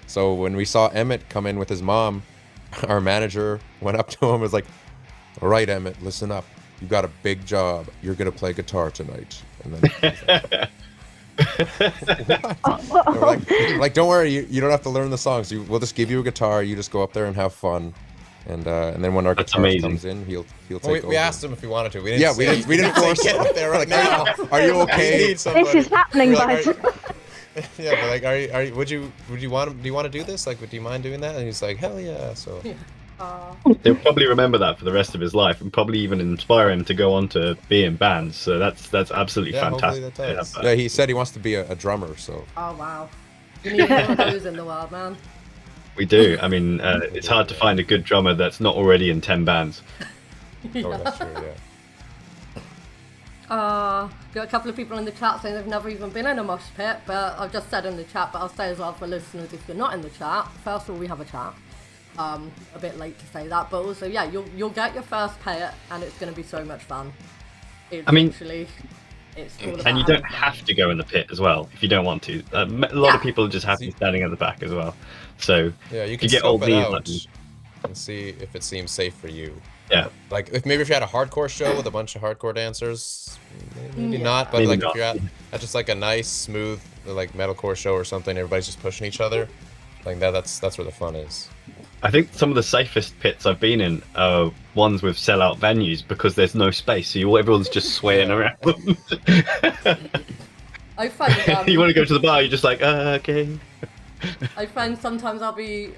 So when we saw Emmett come in with his mom, our manager went up to him and was like, "All right, Emmett, listen up. You got a big job. You're gonna play guitar tonight." And then we're like, "Don't worry. You don't have to learn the songs. We'll just give you a guitar. You just go up there and have fun." And then when our guitarist comes in, he'll take over. We asked him if he wanted to. We didn't we didn't force get up there right now. Are you okay? This is happening, Like, guys. yeah, but like, do you want to do this? Like, do you mind doing that? And he's like, hell yeah. So He'll probably remember that for the rest of his life, and probably even inspire him to go on to be in bands. So that's absolutely fantastic. Hopefully that does. Yeah, he said he wants to be a drummer. So Oh wow. You need more of those in the world, man. We do. I mean, it's hard to find a good drummer that's not already in 10 bands. Oh, that's true. Yeah. Got a couple of people in the chat saying they've never even been in a mosh pit, but I've just said in the chat, but I'll say as well for listeners, if you're not in the chat, first of all, we have a chat. A bit late to say that, but also, yeah, you'll get your first pit, and it's going to be so much fun. It's all about And you don't have to go in the pit as well if you don't want to. A lot of people are just happy standing at the back as well. So Yeah, you can get all scope it these out like, and see if it seems safe for you. yeah. Like, if you had a hardcore show with a bunch of hardcore dancers, maybe not. But Maybe like, not. if you're at just like a nice, smooth, like metalcore show or something, everybody's just pushing each other. Like that's where the fun is. I think some of the safest pits I've been in are ones with sellout venues because there's no space, so everyone's just swaying around. I find You want to go to the bar, you're just like, okay. I find sometimes I'll be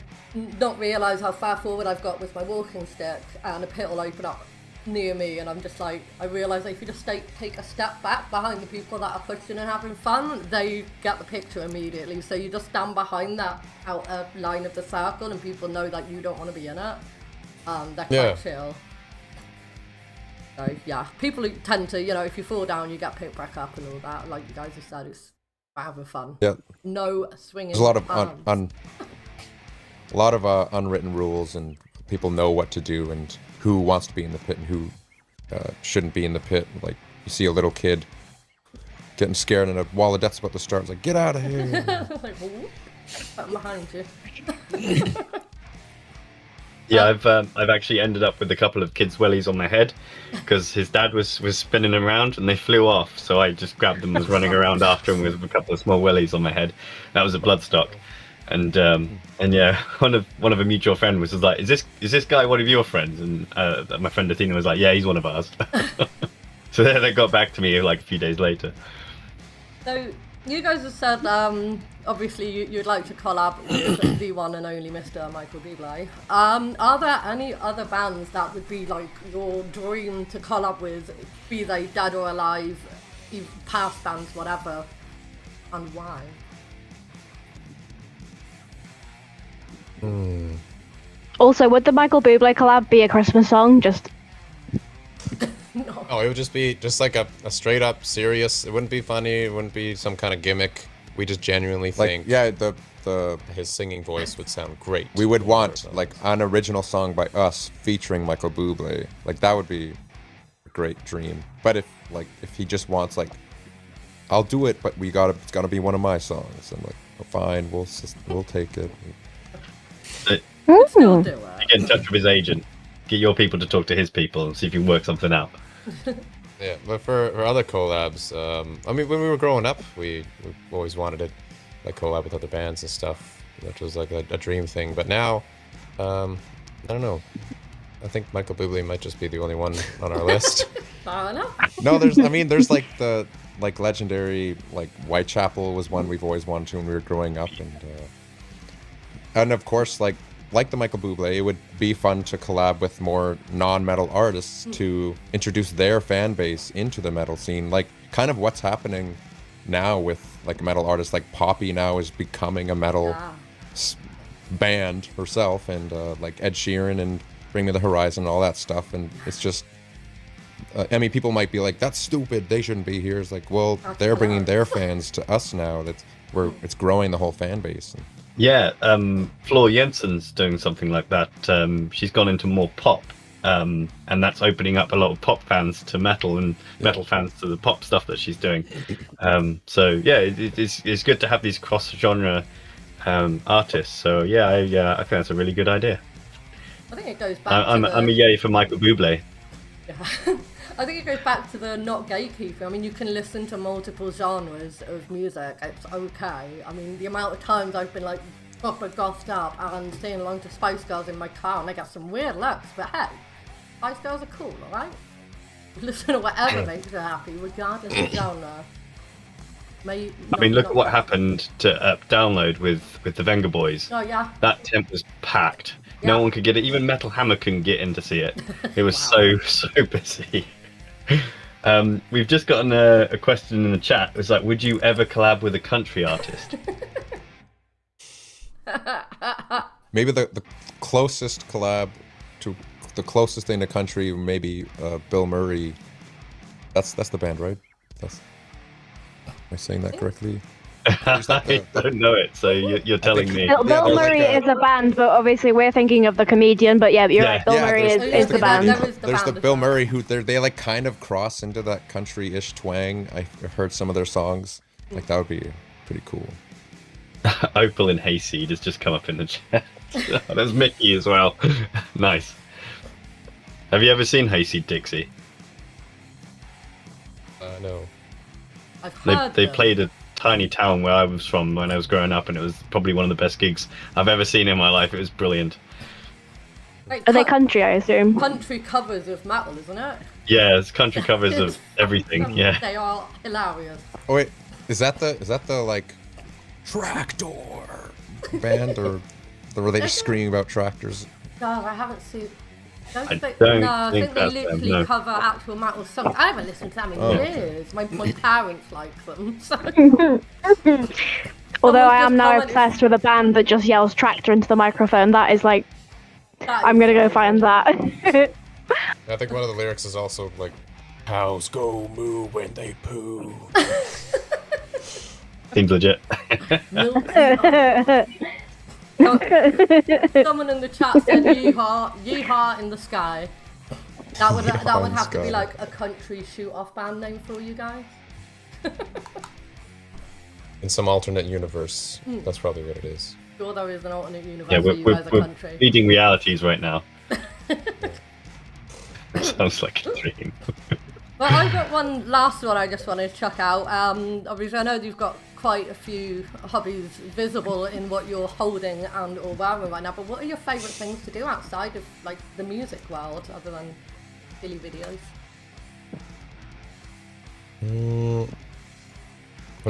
not realise how far forward I've got with my walking stick, and a pit will open up near me, and I'm just like, I realise that if you just take a step back behind the people that are pushing and having fun, they get the picture immediately. So you just stand behind that outer line of the circle, and people know that you don't want to be in it. They're quite chill. So yeah, people who tend to, if you fall down, you get picked back up and all that. Like you guys have said, it's about having fun. yeah, No swinging. there's a lot of arms. unwritten rules, and people know what to do and who wants to be in the pit and who shouldn't be in the pit. Like you see a little kid getting scared and a wall of death's about to start. It's like, get out of here. Like, whoop, I'm behind you. Yeah, I've actually ended up with a couple of kids' wellies on my head because his dad was spinning them around and they flew off. So I just grabbed them and was running around after him with a couple of small wellies on my head. That was a bloodstock. And yeah, one of a mutual friend was like, is this guy one of your friends? And my friend Athena was like, yeah, he's one of ours. So they got back to me like a few days later. So you guys have said obviously you'd like to collab with the one and only Mr. Michael Bublé. Are there any other bands that would be like your dream to collab with, be they dead or alive, past bands, whatever, and why? Also, would the Michael Bublé collab be a Christmas song? Just No. Oh, it would just be like a straight up serious. It wouldn't be funny. It wouldn't be some kind of gimmick. We just genuinely Like, think yeah, the his singing voice would sound great. we would want like an original song by us featuring Michael Bublé. Like that would be a great dream. But if he just wants like, I'll do it, but it's gotta be one of my songs. I'm like, oh, fine, we'll take it. Still do it. Get in touch with his agent, get your people to talk to his people, and see if you can work something out. Yeah, but for other collabs, I mean, when we were growing up, we always wanted to like collab with other bands and stuff, which was like a dream thing. But now, I don't know. I think Michael Bublé might just be the only one on our list. Fair enough. No, there's like the legendary like Whitechapel was one we've always wanted to when we were growing up, and of course like like the Michael Bublé, it would be fun to collab with more non-metal artists to introduce their fan base into the metal scene. Like kind of what's happening now with like metal artists, like Poppy now is becoming a metal band herself, and like Ed Sheeran and Bring Me the Horizon and all that stuff. And it's just, I mean, people might be like, that's stupid, they shouldn't be here. It's like, well, they're bringing their fans to us now. It's growing the whole fan base. Yeah, Floor Jensen's doing something like that. She's gone into more pop, and that's opening up a lot of pop fans to metal and metal fans to the pop stuff that she's doing. So yeah, it's good to have these cross-genre artists. So yeah, I think that's a really good idea. I think it goes back. I'm a yay for Michael Bublé. Yeah. I think it goes back to the not gatekeeping. I mean, you can listen to multiple genres of music. It's okay. I mean, the amount of times I've been like proper gossed up and singing along to Spice Girls in my car, and I get some weird looks. But hey, Spice Girls are cool, alright? Listen to whatever makes you happy, regardless of genre. I mean, look at what happened to Download with the Venga Boys. Oh yeah. That tent was packed. Yeah. No one could get it. Even Metal Hammer couldn't get in to see it. It was so busy. We've just gotten a question in the chat. It's like, would you ever collab with a country artist? Maybe the closest collab to the closest thing to country, maybe Bill Murray. That's the band, right? Am I saying that correctly? I don't know it, so you're telling me. Bill Murray is a band, but obviously we're thinking of the comedian. But yeah, you're right. Bill Murray is the band. There's the Bill Murray who they like kind of cross into that country-ish twang. I heard some of their songs. Like that would be pretty cool. Opal and Hayseed has just come up in the chat. There's Mickey as well. Nice. Have you ever seen Hayseed Dixie? No. I've heard they played a tiny town where I was from when I was growing up, and it was probably one of the best gigs I've ever seen in my life. It was brilliant. Like, Are they country, I assume? Country covers of metal, isn't it? Yeah, it's country covers of everything. Yeah. They are hilarious. Oh wait, is that the like tractor band, or were they just screaming about tractors? God, I haven't seen. I think they that's literally them, no. cover actual metal songs. I haven't listened to them in years. My parents like them. So. Although I am now obsessed with a band that just yells tractor into the microphone. That is like, I'm gonna go find that. I think one of the lyrics is also like, cows go moo when they poo. Seems legit. Someone in the chat said yeehaw, yeehaw in the sky. That would have to be like a country shoot-off band name for you guys. In some alternate universe, that's probably what it is. Sure, there is an alternate universe Yeah, where you guys are country. we're feeding realities right now. Sounds like a dream. But I've got one last one I just wanted to chuck out. Obviously, I know you've got quite a few hobbies visible in what you're holding and or wearing right now, but what are your favourite things to do outside of like the music world, other than silly videos? I'm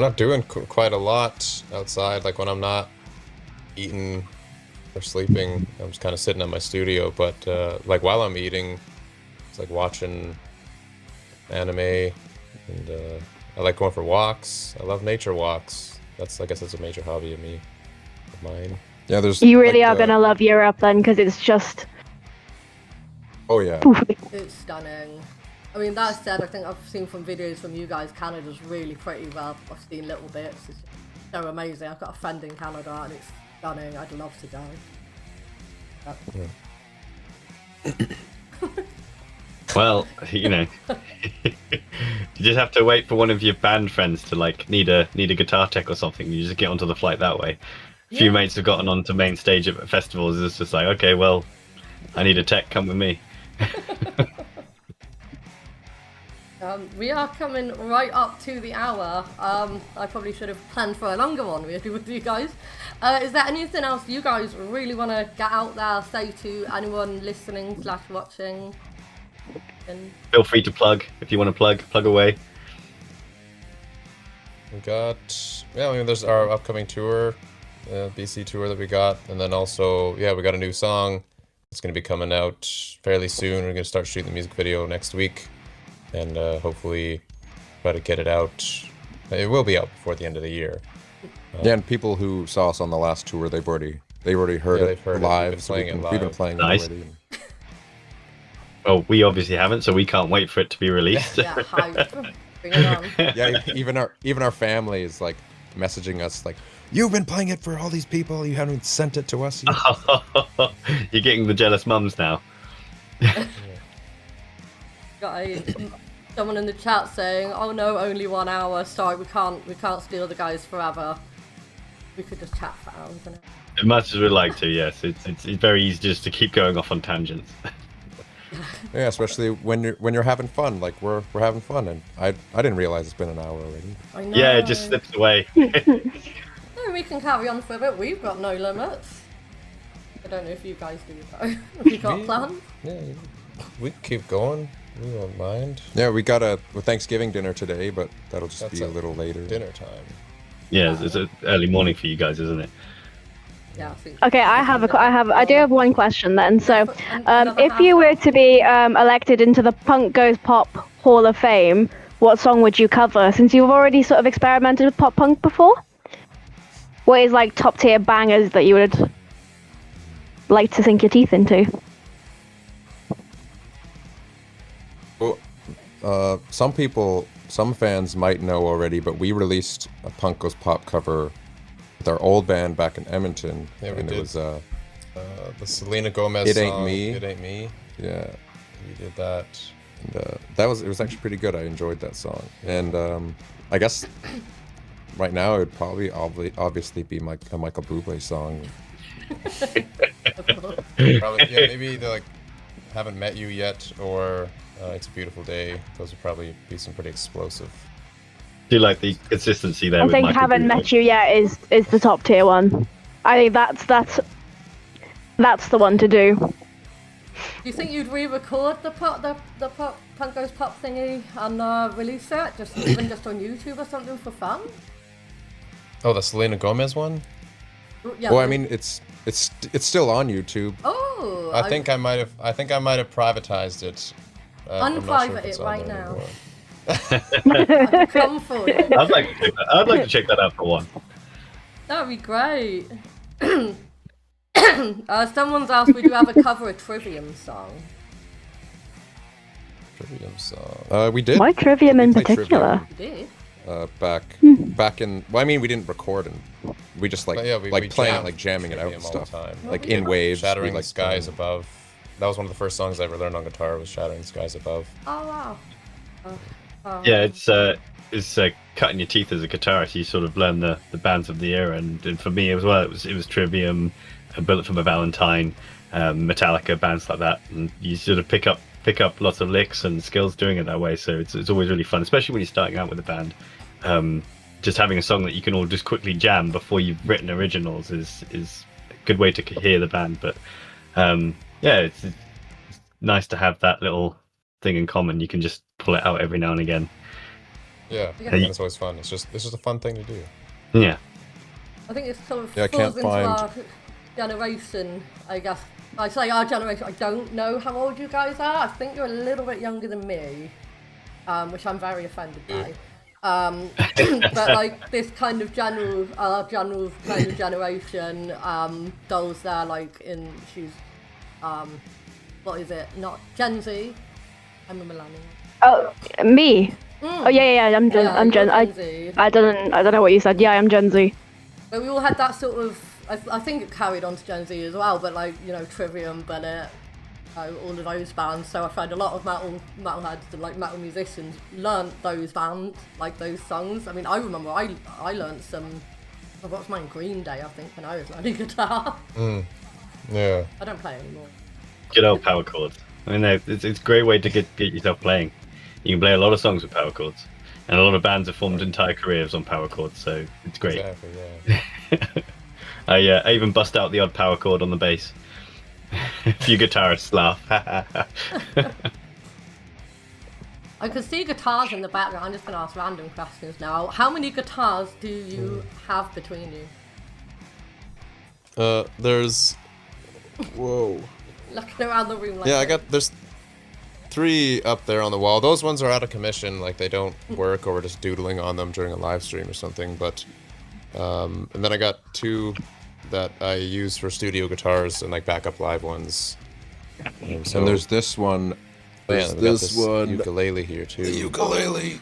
not doing quite a lot outside. Like when I'm not eating or sleeping, I'm just kind of sitting at my studio. But like while I'm eating, it's like watching anime, and I like going for walks. I love nature walks. I guess that's a major hobby of mine. Yeah, there's. You really are gonna love Europe then, because it's just. Oh yeah. It's stunning. I mean, that said, I think I've seen from videos from you guys, Canada's really pretty. Well, I've seen little bits. It's so amazing. I've got a friend in Canada, and it's stunning. I'd love to go. Well, you know, you just have to wait for one of your band friends to like need a guitar tech or something. You just get onto the flight that way. A few mates have gotten onto main stage at festivals. It's just like, okay, well, I need a tech. Come with me. We are coming right up to the hour. I probably should have planned for a longer one with you guys. Is there anything else you guys really want to get out there, say to anyone listening / watching? Feel free to plug if you want to plug away. We got, yeah, I mean, there's our upcoming tour BC tour that we got, and then also we got a new song. It's gonna be coming out fairly soon. We're gonna start shooting the music video next week, and hopefully try to get it out. It will be out before the end of the year. Yeah, and people who saw us on the last tour, they've already heard they've it heard live. We've been playing it live. We've been playing it already. Well, we obviously haven't, so we can't wait for it to be released. Yeah, hype. Bring it on. Yeah, even our family is like messaging us like, "You've been playing it for all these people. You haven't sent it to us yet." You're getting the jealous mums now. Got someone in the chat saying, "Oh no, only 1 hour. Sorry, we can't steal the guys forever. We could just chat for hours." Innit? As much as we'd like to, yes, it's very easy just to keep going off on tangents. Yeah, especially when you're having fun. Like we're having fun, and I didn't realize it's been an hour already. I know. Yeah, it just slips away. No, we can carry on for a bit. We've got no limits. I don't know if you guys do though. Have you got plans? Yeah, we can keep going. We won't mind. Yeah, we got a Thanksgiving dinner today, but that'll just That's be a little later. Dinner time. Yeah, it's an early morning for you guys, isn't it? Yeah, I think. Okay, I do have one question then. So, if you were to be elected into the Punk Goes Pop Hall of Fame, what song would you cover? Since you've already sort of experimented with pop punk before, what is like top tier bangers that you would like to sink your teeth into? Well, some fans might know already, but we released a Punk Goes Pop cover with our old band back in Edmonton. Yeah, we and did. It was The Selena Gomez It Ain't song, Me. It Ain't Me. yeah, We did that. and it was actually pretty good. I enjoyed that song, and I guess right now it would probably obviously be a Michael Bublé song. Probably, yeah, maybe the Haven't Met You Yet or It's a Beautiful Day. Those would probably be some pretty explosive. Do you like the consistency there? I with think Michael Haven't Bublé? Met You Yet is the top tier one. I think that's the one to do. Do you think you'd re-record the pop Punk Goes Pop thingy and release it, even just on YouTube or something for fun? Oh, the Selena Gomez one? Yeah. Well, I mean, it's still on YouTube. Oh. I think I might have privatized it. I'm not sure if Unprivate it's it on right there now. anymore. Come for you. I'd like to check that out for one. That'd be great. Someone's asked, would you ever cover a Trivium song? Trivium song. We did. Why Trivium in played particular? You did? Back in. Well, I mean, we didn't record and we just But yeah, we playing jammed it, jamming it out and Trivium all the stuff, time. like in waves. Shattering we, the Skies Above. That was one of the first songs I ever learned on guitar. Was Shattering the Skies Above. Oh, wow. Yeah, it's cutting your teeth as a guitarist. You sort of learn the bands of the era, and for me as well, it was Trivium, A Bullet from a Valentine, Metallica, bands like that, and you sort of pick up lots of licks and skills doing it that way. So it's always really fun, especially when you're starting out with a band. Just having a song that you can all just quickly jam before you've written originals is a good way to hear the band. But yeah, it's nice to have that little thing in common. You can just pull it out every now and again. Yeah, Yeah. it's always fun. It's just a fun thing to do. Yeah. I think it's sort of Yeah, I falls can't into find- our generation, I guess. I say our generation, I don't know how old you guys are. I think you're a little bit younger than me, which I'm very offended by. But like this kind of general kind of generation, Doll's there, like she's, what is it? Not Gen Z. I'm a millennial. Oh, me. Oh yeah, I'm Gen. Yeah, I'm Gen. you're I Gen Z. I don't know what you said. Yeah, I'm Gen Z. But we all had that sort of. I think it carried on to Gen Z as well. But like Trivium, Bennett, all of those bands. So I find a lot of metalheads and like metal musicians learnt those bands, like those songs. I mean, I remember I learnt some. What's mine? Green Day, I think, when I was learning guitar. Yeah. I don't play anymore. Good old power chords. I mean, it's a great way to get yourself playing. You can play a lot of songs with power chords, and a lot of bands have formed entire careers on power chords, so it's great. Exactly. Yeah. I even bust out the odd power chord on the bass. A few guitarists laugh. I can see guitars in the background. I'm just going to ask random questions now. How many guitars do you have between you? There's. Whoa. Looking around the room like Yeah, this. there's 3 up there on the wall. Those ones are out of commission, like they don't work, or we're just doodling on them during a live stream or something. But and then I got 2 that I use for studio guitars and like backup live ones. So And there's this one. There's we got this one. ukulele here too. Ukulele.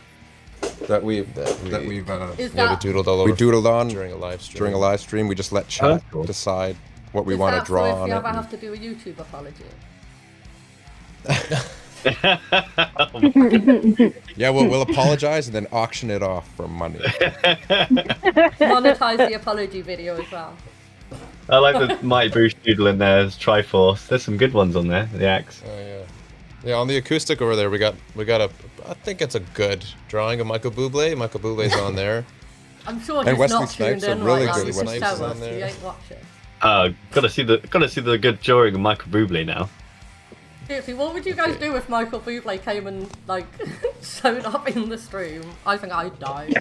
That we've Is Yeah, we that doodled all over. we doodled on during a live stream. during a live stream. We just let Oh, chat that's cool. decide what we is want to that draw so if on you it. ever and- have to do a YouTube apology? Yeah, we'll apologize and then auction it off for money. Monetize the apology video as well. I like the Mighty Boosh doodle in there. There's Triforce. There's some good ones on there. The axe. Oh yeah. Yeah, on the acoustic over there, we got a. I think it's a good drawing of Michael Bublé. Michael Bublé's on there. I'm sure And he's Wesley not Snipes tuned are in really right now. good You can Wesley tell Snipes us. on You there. ain't watching. Gotta see the good drawing of Michael Bublé now. Seriously, what would you guys do if Michael Bublé came and like showed up in the stream? I think I'd die.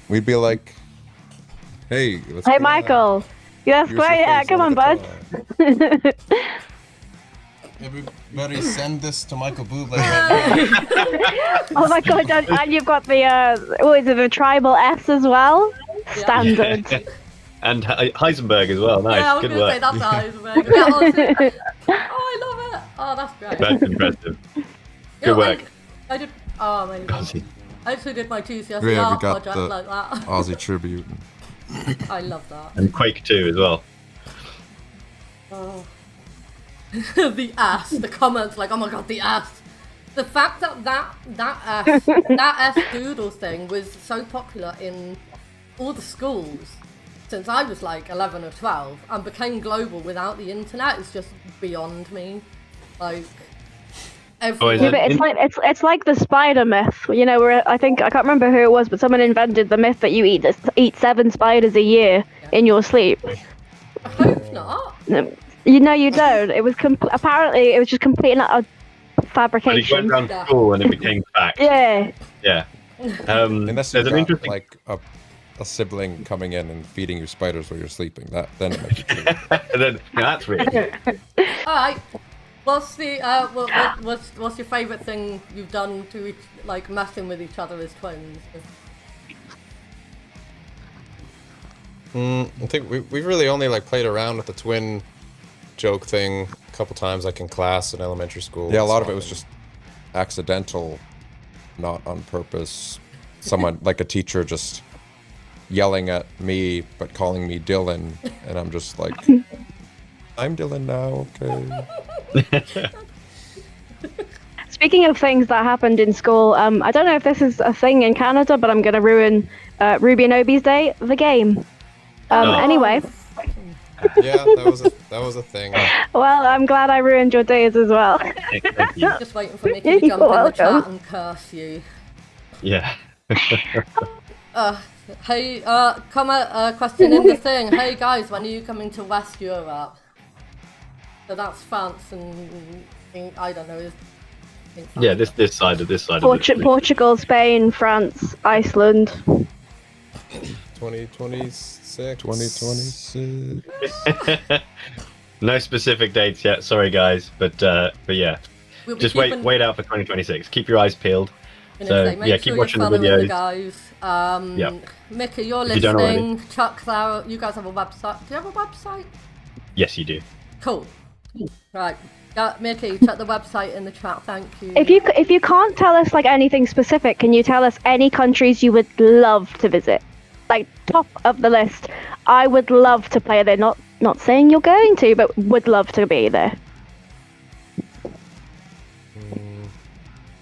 We'd be like, hey, let's Hey, go Michael. Yes, Here's your great. Yeah, face come on on, the bud. guitar." Everybody send this to Michael Bublé. Oh my god, and you've got the the tribal S as well. Standard. And Heisenberg as well. Nice. Yeah, I was Good gonna say work. that's Heisenberg. Yeah, honestly. Oh, I love it. Oh, that's great. That's impressive. You Good know, work. I did. Oh, amazing. I actually did my GCSE Yeah, we art got project the like that. Aussie tribute. I love that. And Quake 2 as well. Oh. The ass. The comments like, oh my god, the ass. The fact that S doodle thing was so popular in all the schools since I was like 11 or 12 and became global without the internet is just beyond me. Like everyone. is Yeah, it? but it's like the spider myth. You know, where I can't remember who it was, but someone invented the myth that you eat 7 spiders a year in your sleep. I hope not. You know, you don't. It was apparently it was just complete and utter But he fabrication. went down to school and it became fact. Yeah. Yeah. Unless There's you've an got interesting. like a sibling coming in and feeding you spiders while you're sleeping. Then it makes it true. And then, that's weird. All right. What's the what's your favorite thing you've done to like messing with each other as twins? I think we've really only like played around with the twin joke thing a couple times, like in class in elementary school. Yeah, a lot of it was just accidental, not on purpose. Someone, like a teacher, just yelling at me, but calling me Dillon, and I'm just like, I'm Dillon now, okay. Speaking of things that happened in school, I don't know if this is a thing in Canada, but I'm gonna ruin Ruby and Obi's day, the game. Anyway, Yeah, that was a thing. well, I'm glad I ruined your days as well. Thank you. Just waiting for Mickey to jump in the chat and curse you. Yeah. Hey, comment question in the thing. Hey guys, when are you coming to West Europe? So that's France and I don't know. Yeah, this side of the Portugal, Spain, France, Iceland. 2026. 2026. No specific dates yet. Sorry, guys, but yeah, We'll be just keeping- wait out for 2026. Keep your eyes peeled. Gonna So say, make yeah, sure keep you're watching the following videos. guys. Yep. Mickey, you're If you don't already. listening. Chuck, Clara, you guys have a website. Do you have a website? Yes, you do. Cool. Right. Mickey, check the website in the chat. Thank you. If you can't tell us like anything specific, can you tell us any countries you would love to visit? Like top of the list. I would love to play there. Not saying you're going to, but would love to be there.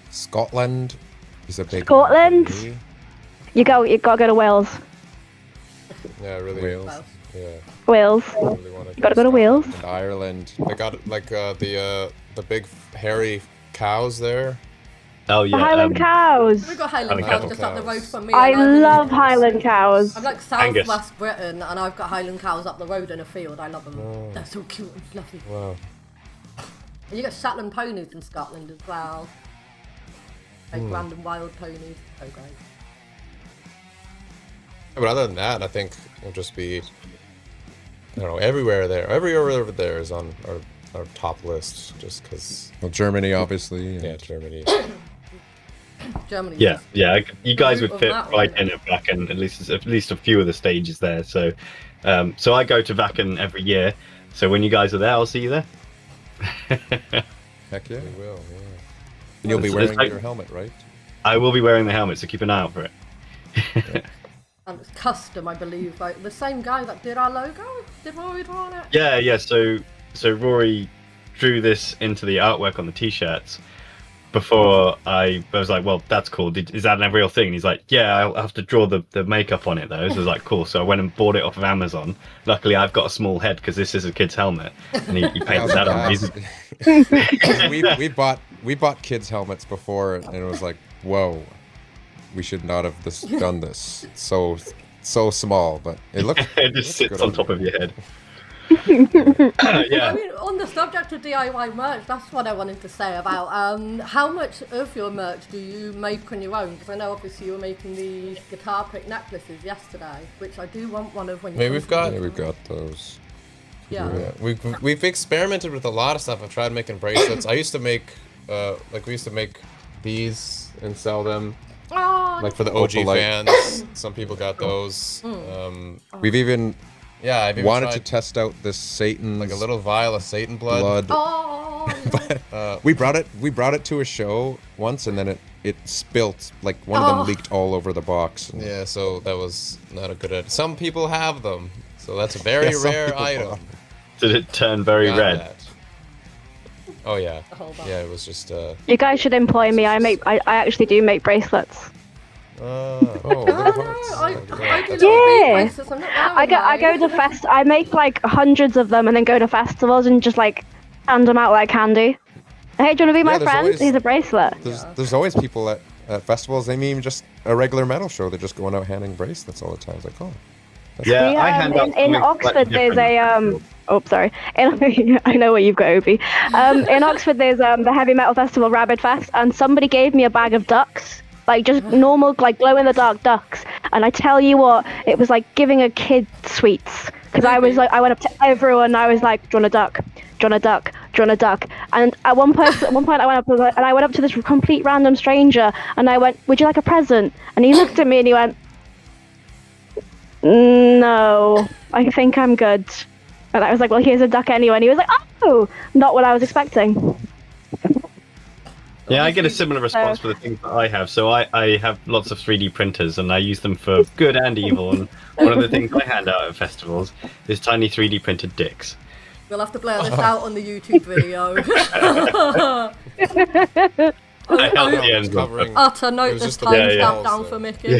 Scotland is a big Scotland? one for me. You gotta go to Wales. Yeah, really. Wales. Well, Yeah, Wales. really want to. Gotta go to Wales. And Ireland. They got like the big hairy cows there. Oh yeah. The Highland cows. we've got Highland Highland Cows just up the road cows. from me. I and I'm in- love Highland cows. I'm like Angus. southwest Britain, and I've got Highland Cows up the road in a field. I love them. They're so cute and fluffy. Wow. And you get Shetland ponies in Scotland as well. Like random wild ponies. So great. But other than that, I think it'll just be, I don't know, everywhere over there is on our top list, just because. Well, Germany, obviously. Yeah, Germany. Germany. Yeah, you guys would Root of fit that right one. in at Wacken, at least a few of the stages there. So, so I go to Wacken every year. So when you guys are there, I'll see you there. Heck yeah. We will, yeah. And you'll be It's wearing like- your helmet, right? I will be wearing the helmet, so keep an eye out for it. And it's custom, I believe. Like the same guy that did our logo. Did Rory draw on it? Yeah. So Rory drew this into the artwork on the t-shirts before I was like, well, that's cool. Is that a real thing? And he's like, yeah, I'll have to draw the makeup on it though. So I was like, cool. So I went and bought it off of Amazon. Luckily, I've got a small head because this is a kid's helmet, and he painted that on. we bought kids' helmets before, and it was like, whoa, we should not have done this. It's so small, but it looks. It just sits on top of your head. I Yeah. mean, on the subject of DIY merch, that's what I wanted to say about how much of your merch do you make on your own? Because I know obviously you were making the guitar pick necklaces yesterday, which I do want one of when you Maybe come we've to got- the- Yeah, we've got those. Yeah. Yeah, we've experimented with a lot of stuff. I've tried making bracelets. I used to make we used to make these and sell them Oh, like for the OG Opal light. fans. Some people got those. We've even Yeah, I've even wanted to tried, test out this Satan's like a little vial of Satan blood. blood. oh, We brought it to a show once, and then it spilt. Like one of Oh. them leaked all over the box. And Yeah, so that was not a good idea. Some people have them, so that's a very Yeah, some rare people item. have Did it turn very Got red? that. Oh yeah, Hold on. yeah. It was just You guys should employ me. I actually do make bracelets. Oh, no, little I hearts. do Yeah. little bracelets, I'm not wearing I go mine. to I make like hundreds of them and then go to festivals and just like hand them out like candy. Hey, do you want to be my there's friend? always- Here's a bracelet. There's always people at festivals. They mean even just a regular metal show. They're just going out handing bracelets all the time. It's like, oh, Yeah, We, I hand out in something Oxford, slightly there's different. a Oh, sorry. I know what you've got, Opie. In Oxford, there's the heavy metal festival, Rabid Fest, and somebody gave me a bag of ducks, like just normal, like glow in the dark ducks. And I tell you what, it was like giving a kid sweets. Because I was like, I went up to everyone, and I was like, "Do you want a duck? Do you want a duck? Do you want a duck?" And at one point, I went up to this complete random stranger, and I went, "Would you like a present?" And he looked at me and he went, "No, I think I'm good." And I was like, "Well, here's a duck anyway." And he was like, "Oh, not what I was expecting." Yeah, I get a similar response for the things that I have. So I have lots of 3D printers, and I use them for good and evil. And one of the things I hand out at festivals is tiny 3D printed dicks. We'll have to blur this out on the YouTube video. I help the ends of covering. Utter It note was this just the timestamp Yeah, down yeah. for Mickey.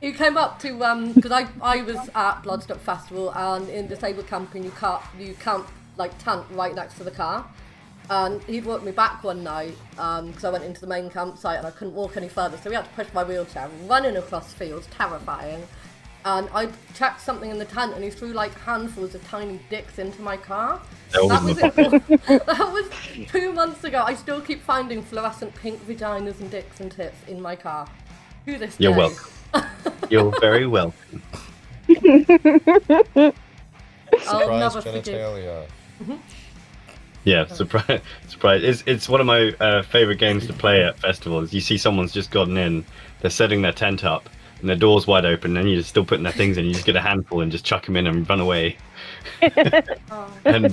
You came up to because I was at Bloodstock Festival, and in disabled camping you camp like tent right next to the car. And he'd walked me back one night because I went into the main campsite and I couldn't walk any further, so we had to push my wheelchair, running across fields, terrifying. And I checked something in the tent, and he threw like handfuls of tiny dicks into my car. That That was was that was 2 months ago. I still keep finding fluorescent pink vaginas and dicks and tits in my car. To this You're day. welcome. You're very welcome. I'll never Surprise forgive. genitalia. Yeah, surprise! It's one of my favorite games to play at festivals. You see someone's just gotten in, they're setting their tent up, and their door's wide open, and you're just still putting their things in. You just get a handful and just chuck them in and run away. And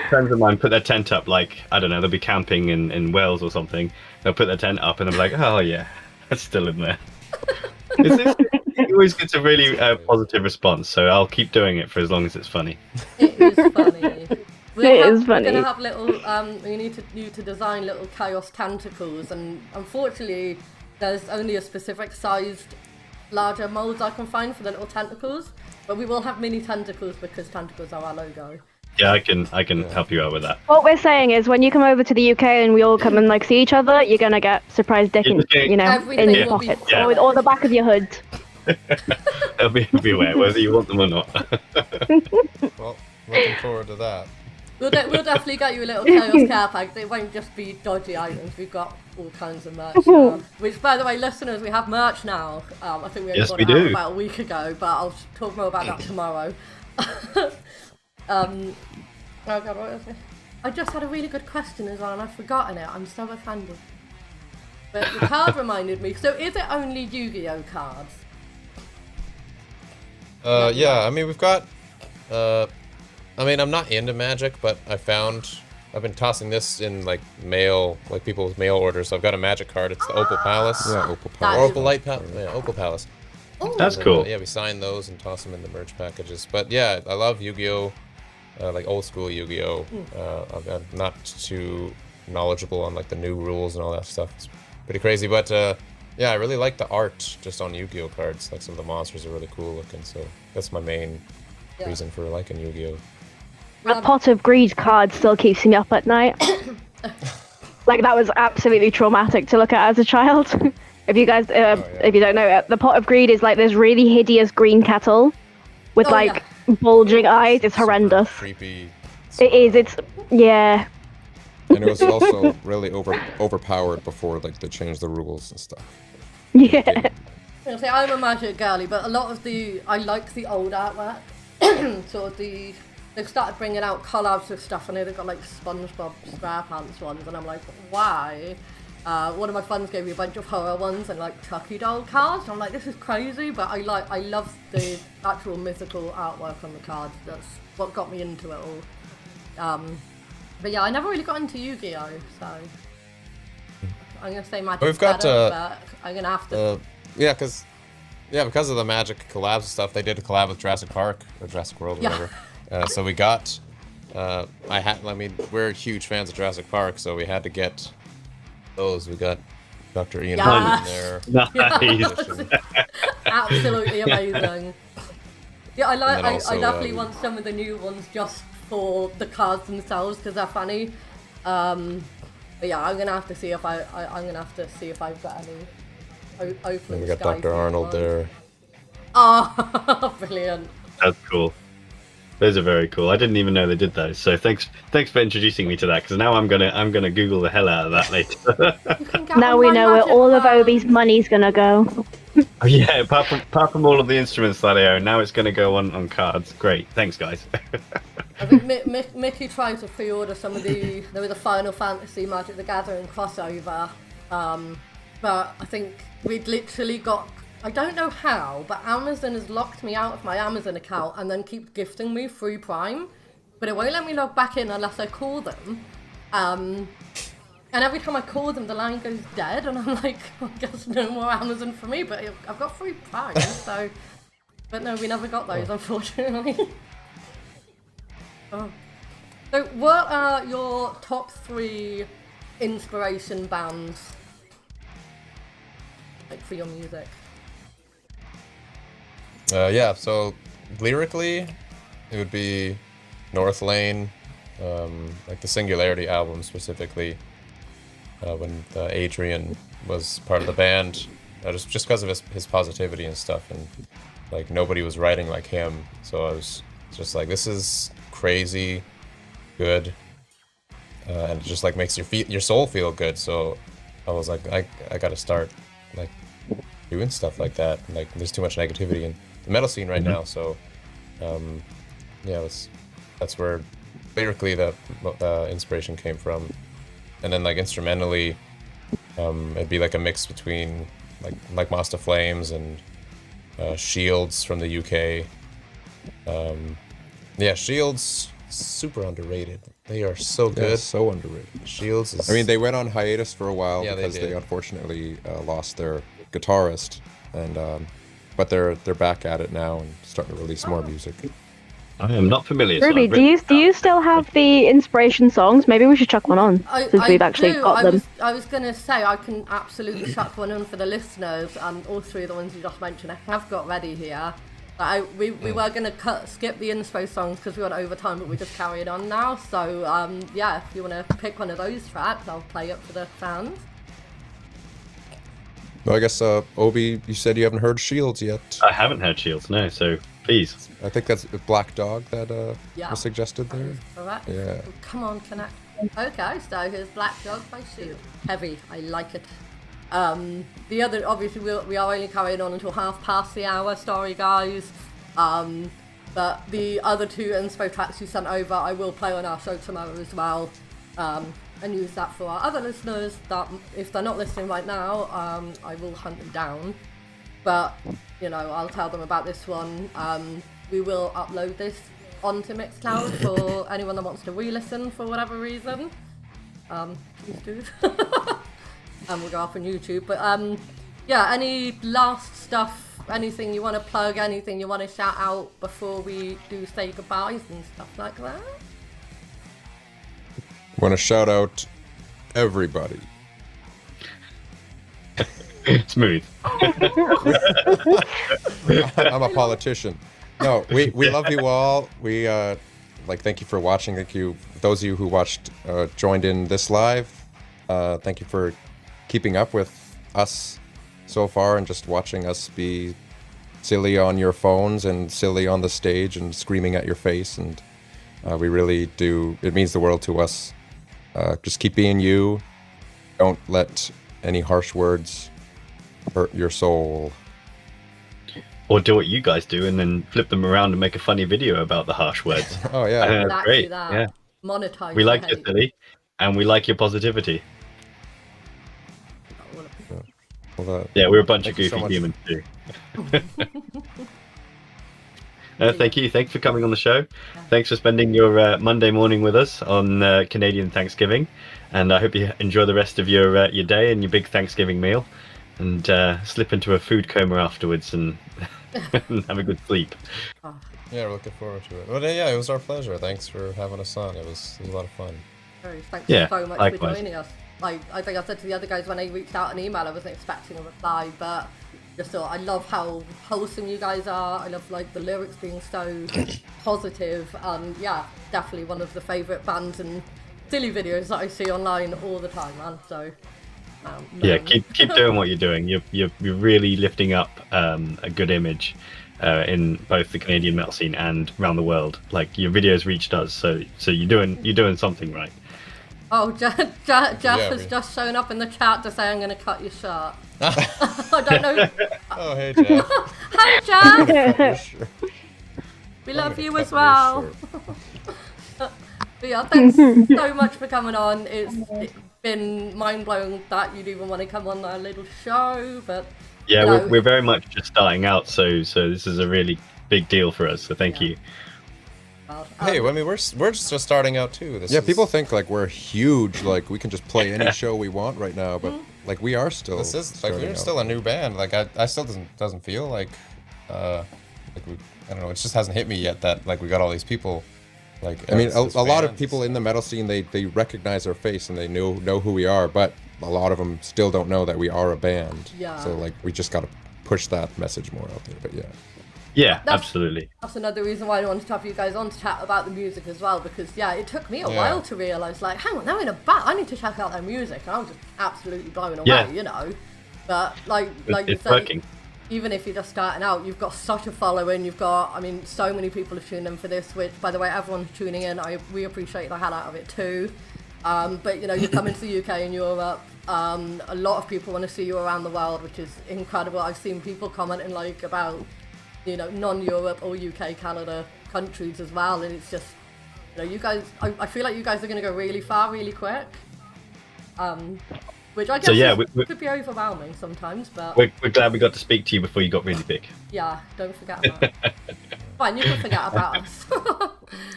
friends of mine put their tent up, like, I don't know, they'll be camping in Wales or something. They'll put their tent up, and I'm like, oh yeah, that's still in there. It always gets a really positive response, so I'll keep doing it for as long as it's funny. It is funny. Is funny. We're gonna have little. We need you to design little chaos tentacles, and unfortunately, there's only a specific sized, larger molds I can find for the little tentacles. But we will have mini tentacles because tentacles are our logo. Yeah, I can help you out with that. What we're saying is, when you come over to the UK and we all come and like see each other, you're gonna get surprise dick in, You're in Everything your will be pockets fine. or the back of your hood. Be aware whether you want them or not. Well, looking forward to that. We'll definitely get you a little Chaos Care Pack. It won't just be dodgy items. We've got all kinds of merch now. Which, by the way, listeners, we have merch now. I think we only got it out about a week ago, but I'll talk more about that tomorrow. Oh God, what was it? I just had a really good question as well, and I've forgotten it. I'm so offended. But the card reminded me. So, is it only Yu-Gi-Oh cards? Yeah. I mean, we've got. I mean, I'm not into Magic, but I've been tossing this in like mail, like people's mail orders. So I've got a Magic card. It's the Opal Palace. Yeah, Opal Palace. Or Opal Light Palace. Yeah, Opal Palace. That's cool. Yeah, we sign those and toss them in the merch packages. But yeah, I love Yu-Gi-Oh, like old school Yu-Gi-Oh. I'm not too knowledgeable on like the new rules and all that stuff. It's pretty crazy, but yeah, I really like the art just on Yu-Gi-Oh cards. Like some of the monsters are really cool looking. So that's my main reason for liking Yu-Gi-Oh. A Pot of Greed card still keeps me up at night. Like, that was absolutely traumatic to look at as a child. If you guys, if you don't know, the Pot of Greed is like this really hideous green kettle with bulging eyes. It's horrendous. Creepy. It is. It's yeah. And it was also really overpowered before like they changed the rules and stuff. Yeah. I'm a Magic girly, but a lot of I like the old artwork. Sort of they've started bringing out collabs with stuff, and they've got like SpongeBob SquarePants ones, and I'm like, why? One of my friends gave me a bunch of horror ones and like Chucky doll cards. I'm like, this is crazy, but I love the actual mythical artwork on the cards. That's what got me into it all. But yeah, I never really got into Yu-Gi-Oh, so I'm gonna say Magic. We've got but I'm gonna have to. Because of the Magic collabs and stuff, they did a collab with Jurassic Park or Jurassic World or whatever. So we got, we're huge fans of Jurassic Park, so we had to get those. We got Dr. Ian Hunt in there. Nice. Absolutely amazing. Yeah, I definitely want some of the new ones just for the cards themselves because they're funny. But yeah, I'm gonna have to see if I've got any. We got Dr. Arnold there. Oh, brilliant. That's cool. Those are very cool. I didn't even know they did those. So thanks for introducing me to that. Because now I'm gonna Google the hell out of that later. Now we know where all of Obi's money's gonna go. Oh, yeah, apart from all of the instruments that I own, now it's gonna go on cards. Great, thanks guys. I think Mickey tried to pre-order some of there was a Final Fantasy Magic the Gathering crossover, but I think we'd literally got. I don't know how, but Amazon has locked me out of my Amazon account and then keeps gifting me through Prime. But it won't let me log back in unless I call them. And every time I call them, the line goes dead, and I'm like, I guess no more Amazon for me, but I've got free Prime, so... But no, we never got those, unfortunately. Oh. So what are your top 3 inspiration bands, like, for your music? Yeah, so lyrically, it would be North Lane, like the Singularity album specifically, when Adrian was part of the band, just because of his positivity and stuff, and like nobody was writing like him, so I was just like, this is crazy good, and it just like makes your soul feel good. So I was like, I gotta start like doing stuff like that. Like there's too much negativity in the metal scene right now, so yeah, that's where lyrically the inspiration came from, and then like instrumentally, it'd be like a mix between like Master Flames and Shields from the UK. Yeah, Shields super underrated. They are so good. Yeah, so underrated. Shields is... I mean, they went on hiatus for a while because they they unfortunately lost their guitarist, and but they're back at it now and starting to release more music. I am not familiar. Ruby, do you still have the inspiration songs? Maybe we should chuck one on since we've actually got them. I was going to say I can absolutely chuck one on for the listeners, and all 3 of the ones you just mentioned I have got ready here. We were going to skip the inspo songs because we went over time, but we just carried on now. So yeah, if you want to pick one of those tracks, I'll play it for the fans. Well, I guess Obi, you said you haven't heard Shields yet. I haven't heard Shields, no. So Please. I think that's Black Dog that Yeah. was suggested there. Alright. Yeah. Come on, connect. Okay, so here's Black Dog by Shield. Heavy, I like it. The other, obviously, we are only carrying on until half past the hour, sorry guys. But the other two inspo tracks you sent over, I will play on our show tomorrow as well. And use that for our other listeners that, if they're not listening right now, I will hunt them down. But, you know, I'll tell them about this one. We will upload this onto Mixcloud for anyone that wants to re-listen for whatever reason. Please do. And we'll go up on YouTube. But yeah, any last stuff, anything you want to plug, anything you want to shout out before we do say goodbyes and stuff like that? Want to shout out everybody. Smooth. I'm a politician. No, we love you all. We thank you for watching. Thank you, those of you who watched, joined in this live. Thank you for keeping up with us so far and just watching us be silly on your phones and silly on the stage and screaming at your face. And we really do. It means the world to us. Just keep being you. Don't let any harsh words hurt your soul. Or do what you guys do and then flip them around and make a funny video about the harsh words. Oh yeah. That's great. That. Yeah. Monetize. We like your your silly, and we like your positivity. Well, Yeah, we're a bunch of thank you so goofy much. humans too. Thank you. Thanks for coming on the show. Thanks for spending your Monday morning with us on Canadian Thanksgiving, and I hope you enjoy the rest of your day and your big Thanksgiving meal, and slip into a food coma afterwards and have a good sleep. Yeah, we're looking forward to it. But yeah, it was our pleasure. Thanks for having us on. It was a lot of fun. Thanks Yeah, so much likewise. for joining us. Like, I think I said to the other guys when I reached out an email, I wasn't expecting a reply, but just thought, I love how wholesome you guys are. I love like the lyrics being so positive, and yeah, definitely one of the favourite bands and silly videos that I see online all the time, man. So Yeah, keep doing what you're doing. You're really lifting up a good image in both the Canadian metal scene and around the world. Like, your videos reached us, so you're doing something right. Oh, Jeff has just shown up in the chat to say I'm going to cut your shirt. I don't know. Oh, hey, Jeff. Hi, Jeff. We love you as well. But yeah, thanks so much for coming on. It's been mind-blowing that you'd even want to come on our little show, but Yeah, you know, we're very much just starting out, so this is a really big deal for us. So thank you. Hey, I mean, we're just starting out too. Yeah, people think like we're huge, like we can just play any show we want right now, but like we are still. This is like starting we're out. still a new band. Like I still doesn't feel like we, I don't know. It just hasn't hit me yet that like we got all these people. Like I mean, as a lot of fans. people in the metal scene, they recognize our face and they know who we are, but a lot of them still don't know that we are a band. Yeah. So like we just got to push that message more out there. But yeah. Yeah, That's- absolutely. That's another reason why I wanted to have you guys on to chat about the music as well, because yeah, it took me a while to realise, like, hang on, they're in a band, I need to check out their music, and I was just absolutely blown away, Yeah. you know. But like you It's say, working. even if you're just starting out, you've got such a following, you've got, I mean, so many people have tuned in for this, which, by the way, everyone who's tuning in, we appreciate the hell out of it too. But, you know, you're coming to the UK and Europe, a lot of people want to see you around the world, which is incredible. I've seen people commenting, like, about, you know, non-Europe or UK, Canada countries as well, and it's just, you know, you guys, I feel like you guys are going to go really far, really quick. Which I guess So, yeah, could be overwhelming sometimes, but We're glad we got to speak to you before you got really big. yeah, don't forget about it. Fine, you can forget about us.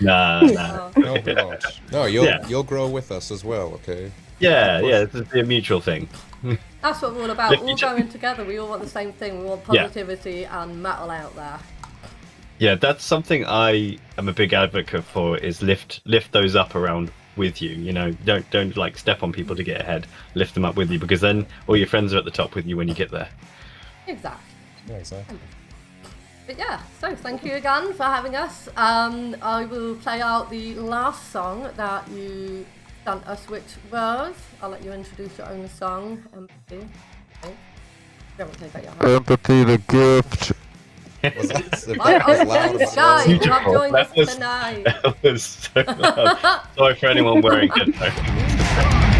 Nah. No, we won't. No, Yeah. you'll grow with us as well. Okay. Yeah, this is a mutual thing. That's what we're all about, Lift all each other. going together. We all want the same thing. We want Yeah. positivity and metal out there. Yeah, that's something I am a big advocate for, is lift those up around with you. You know, don't like step on people to get ahead. Lift them up with you, because then all your friends are at the top with you when you get there. Exactly. Yeah, exactly. But yeah, so thank you again for having us. I will play out the last song that you sent us, which was, I'll let you introduce your own song, Empathy. Okay. You haven't played that yet, have you? Empathy, the gift. Was that, if My that was loud audience, enough? guys, you have joined us That was- tonight. That was so loud. Sorry for anyone wearing headphones.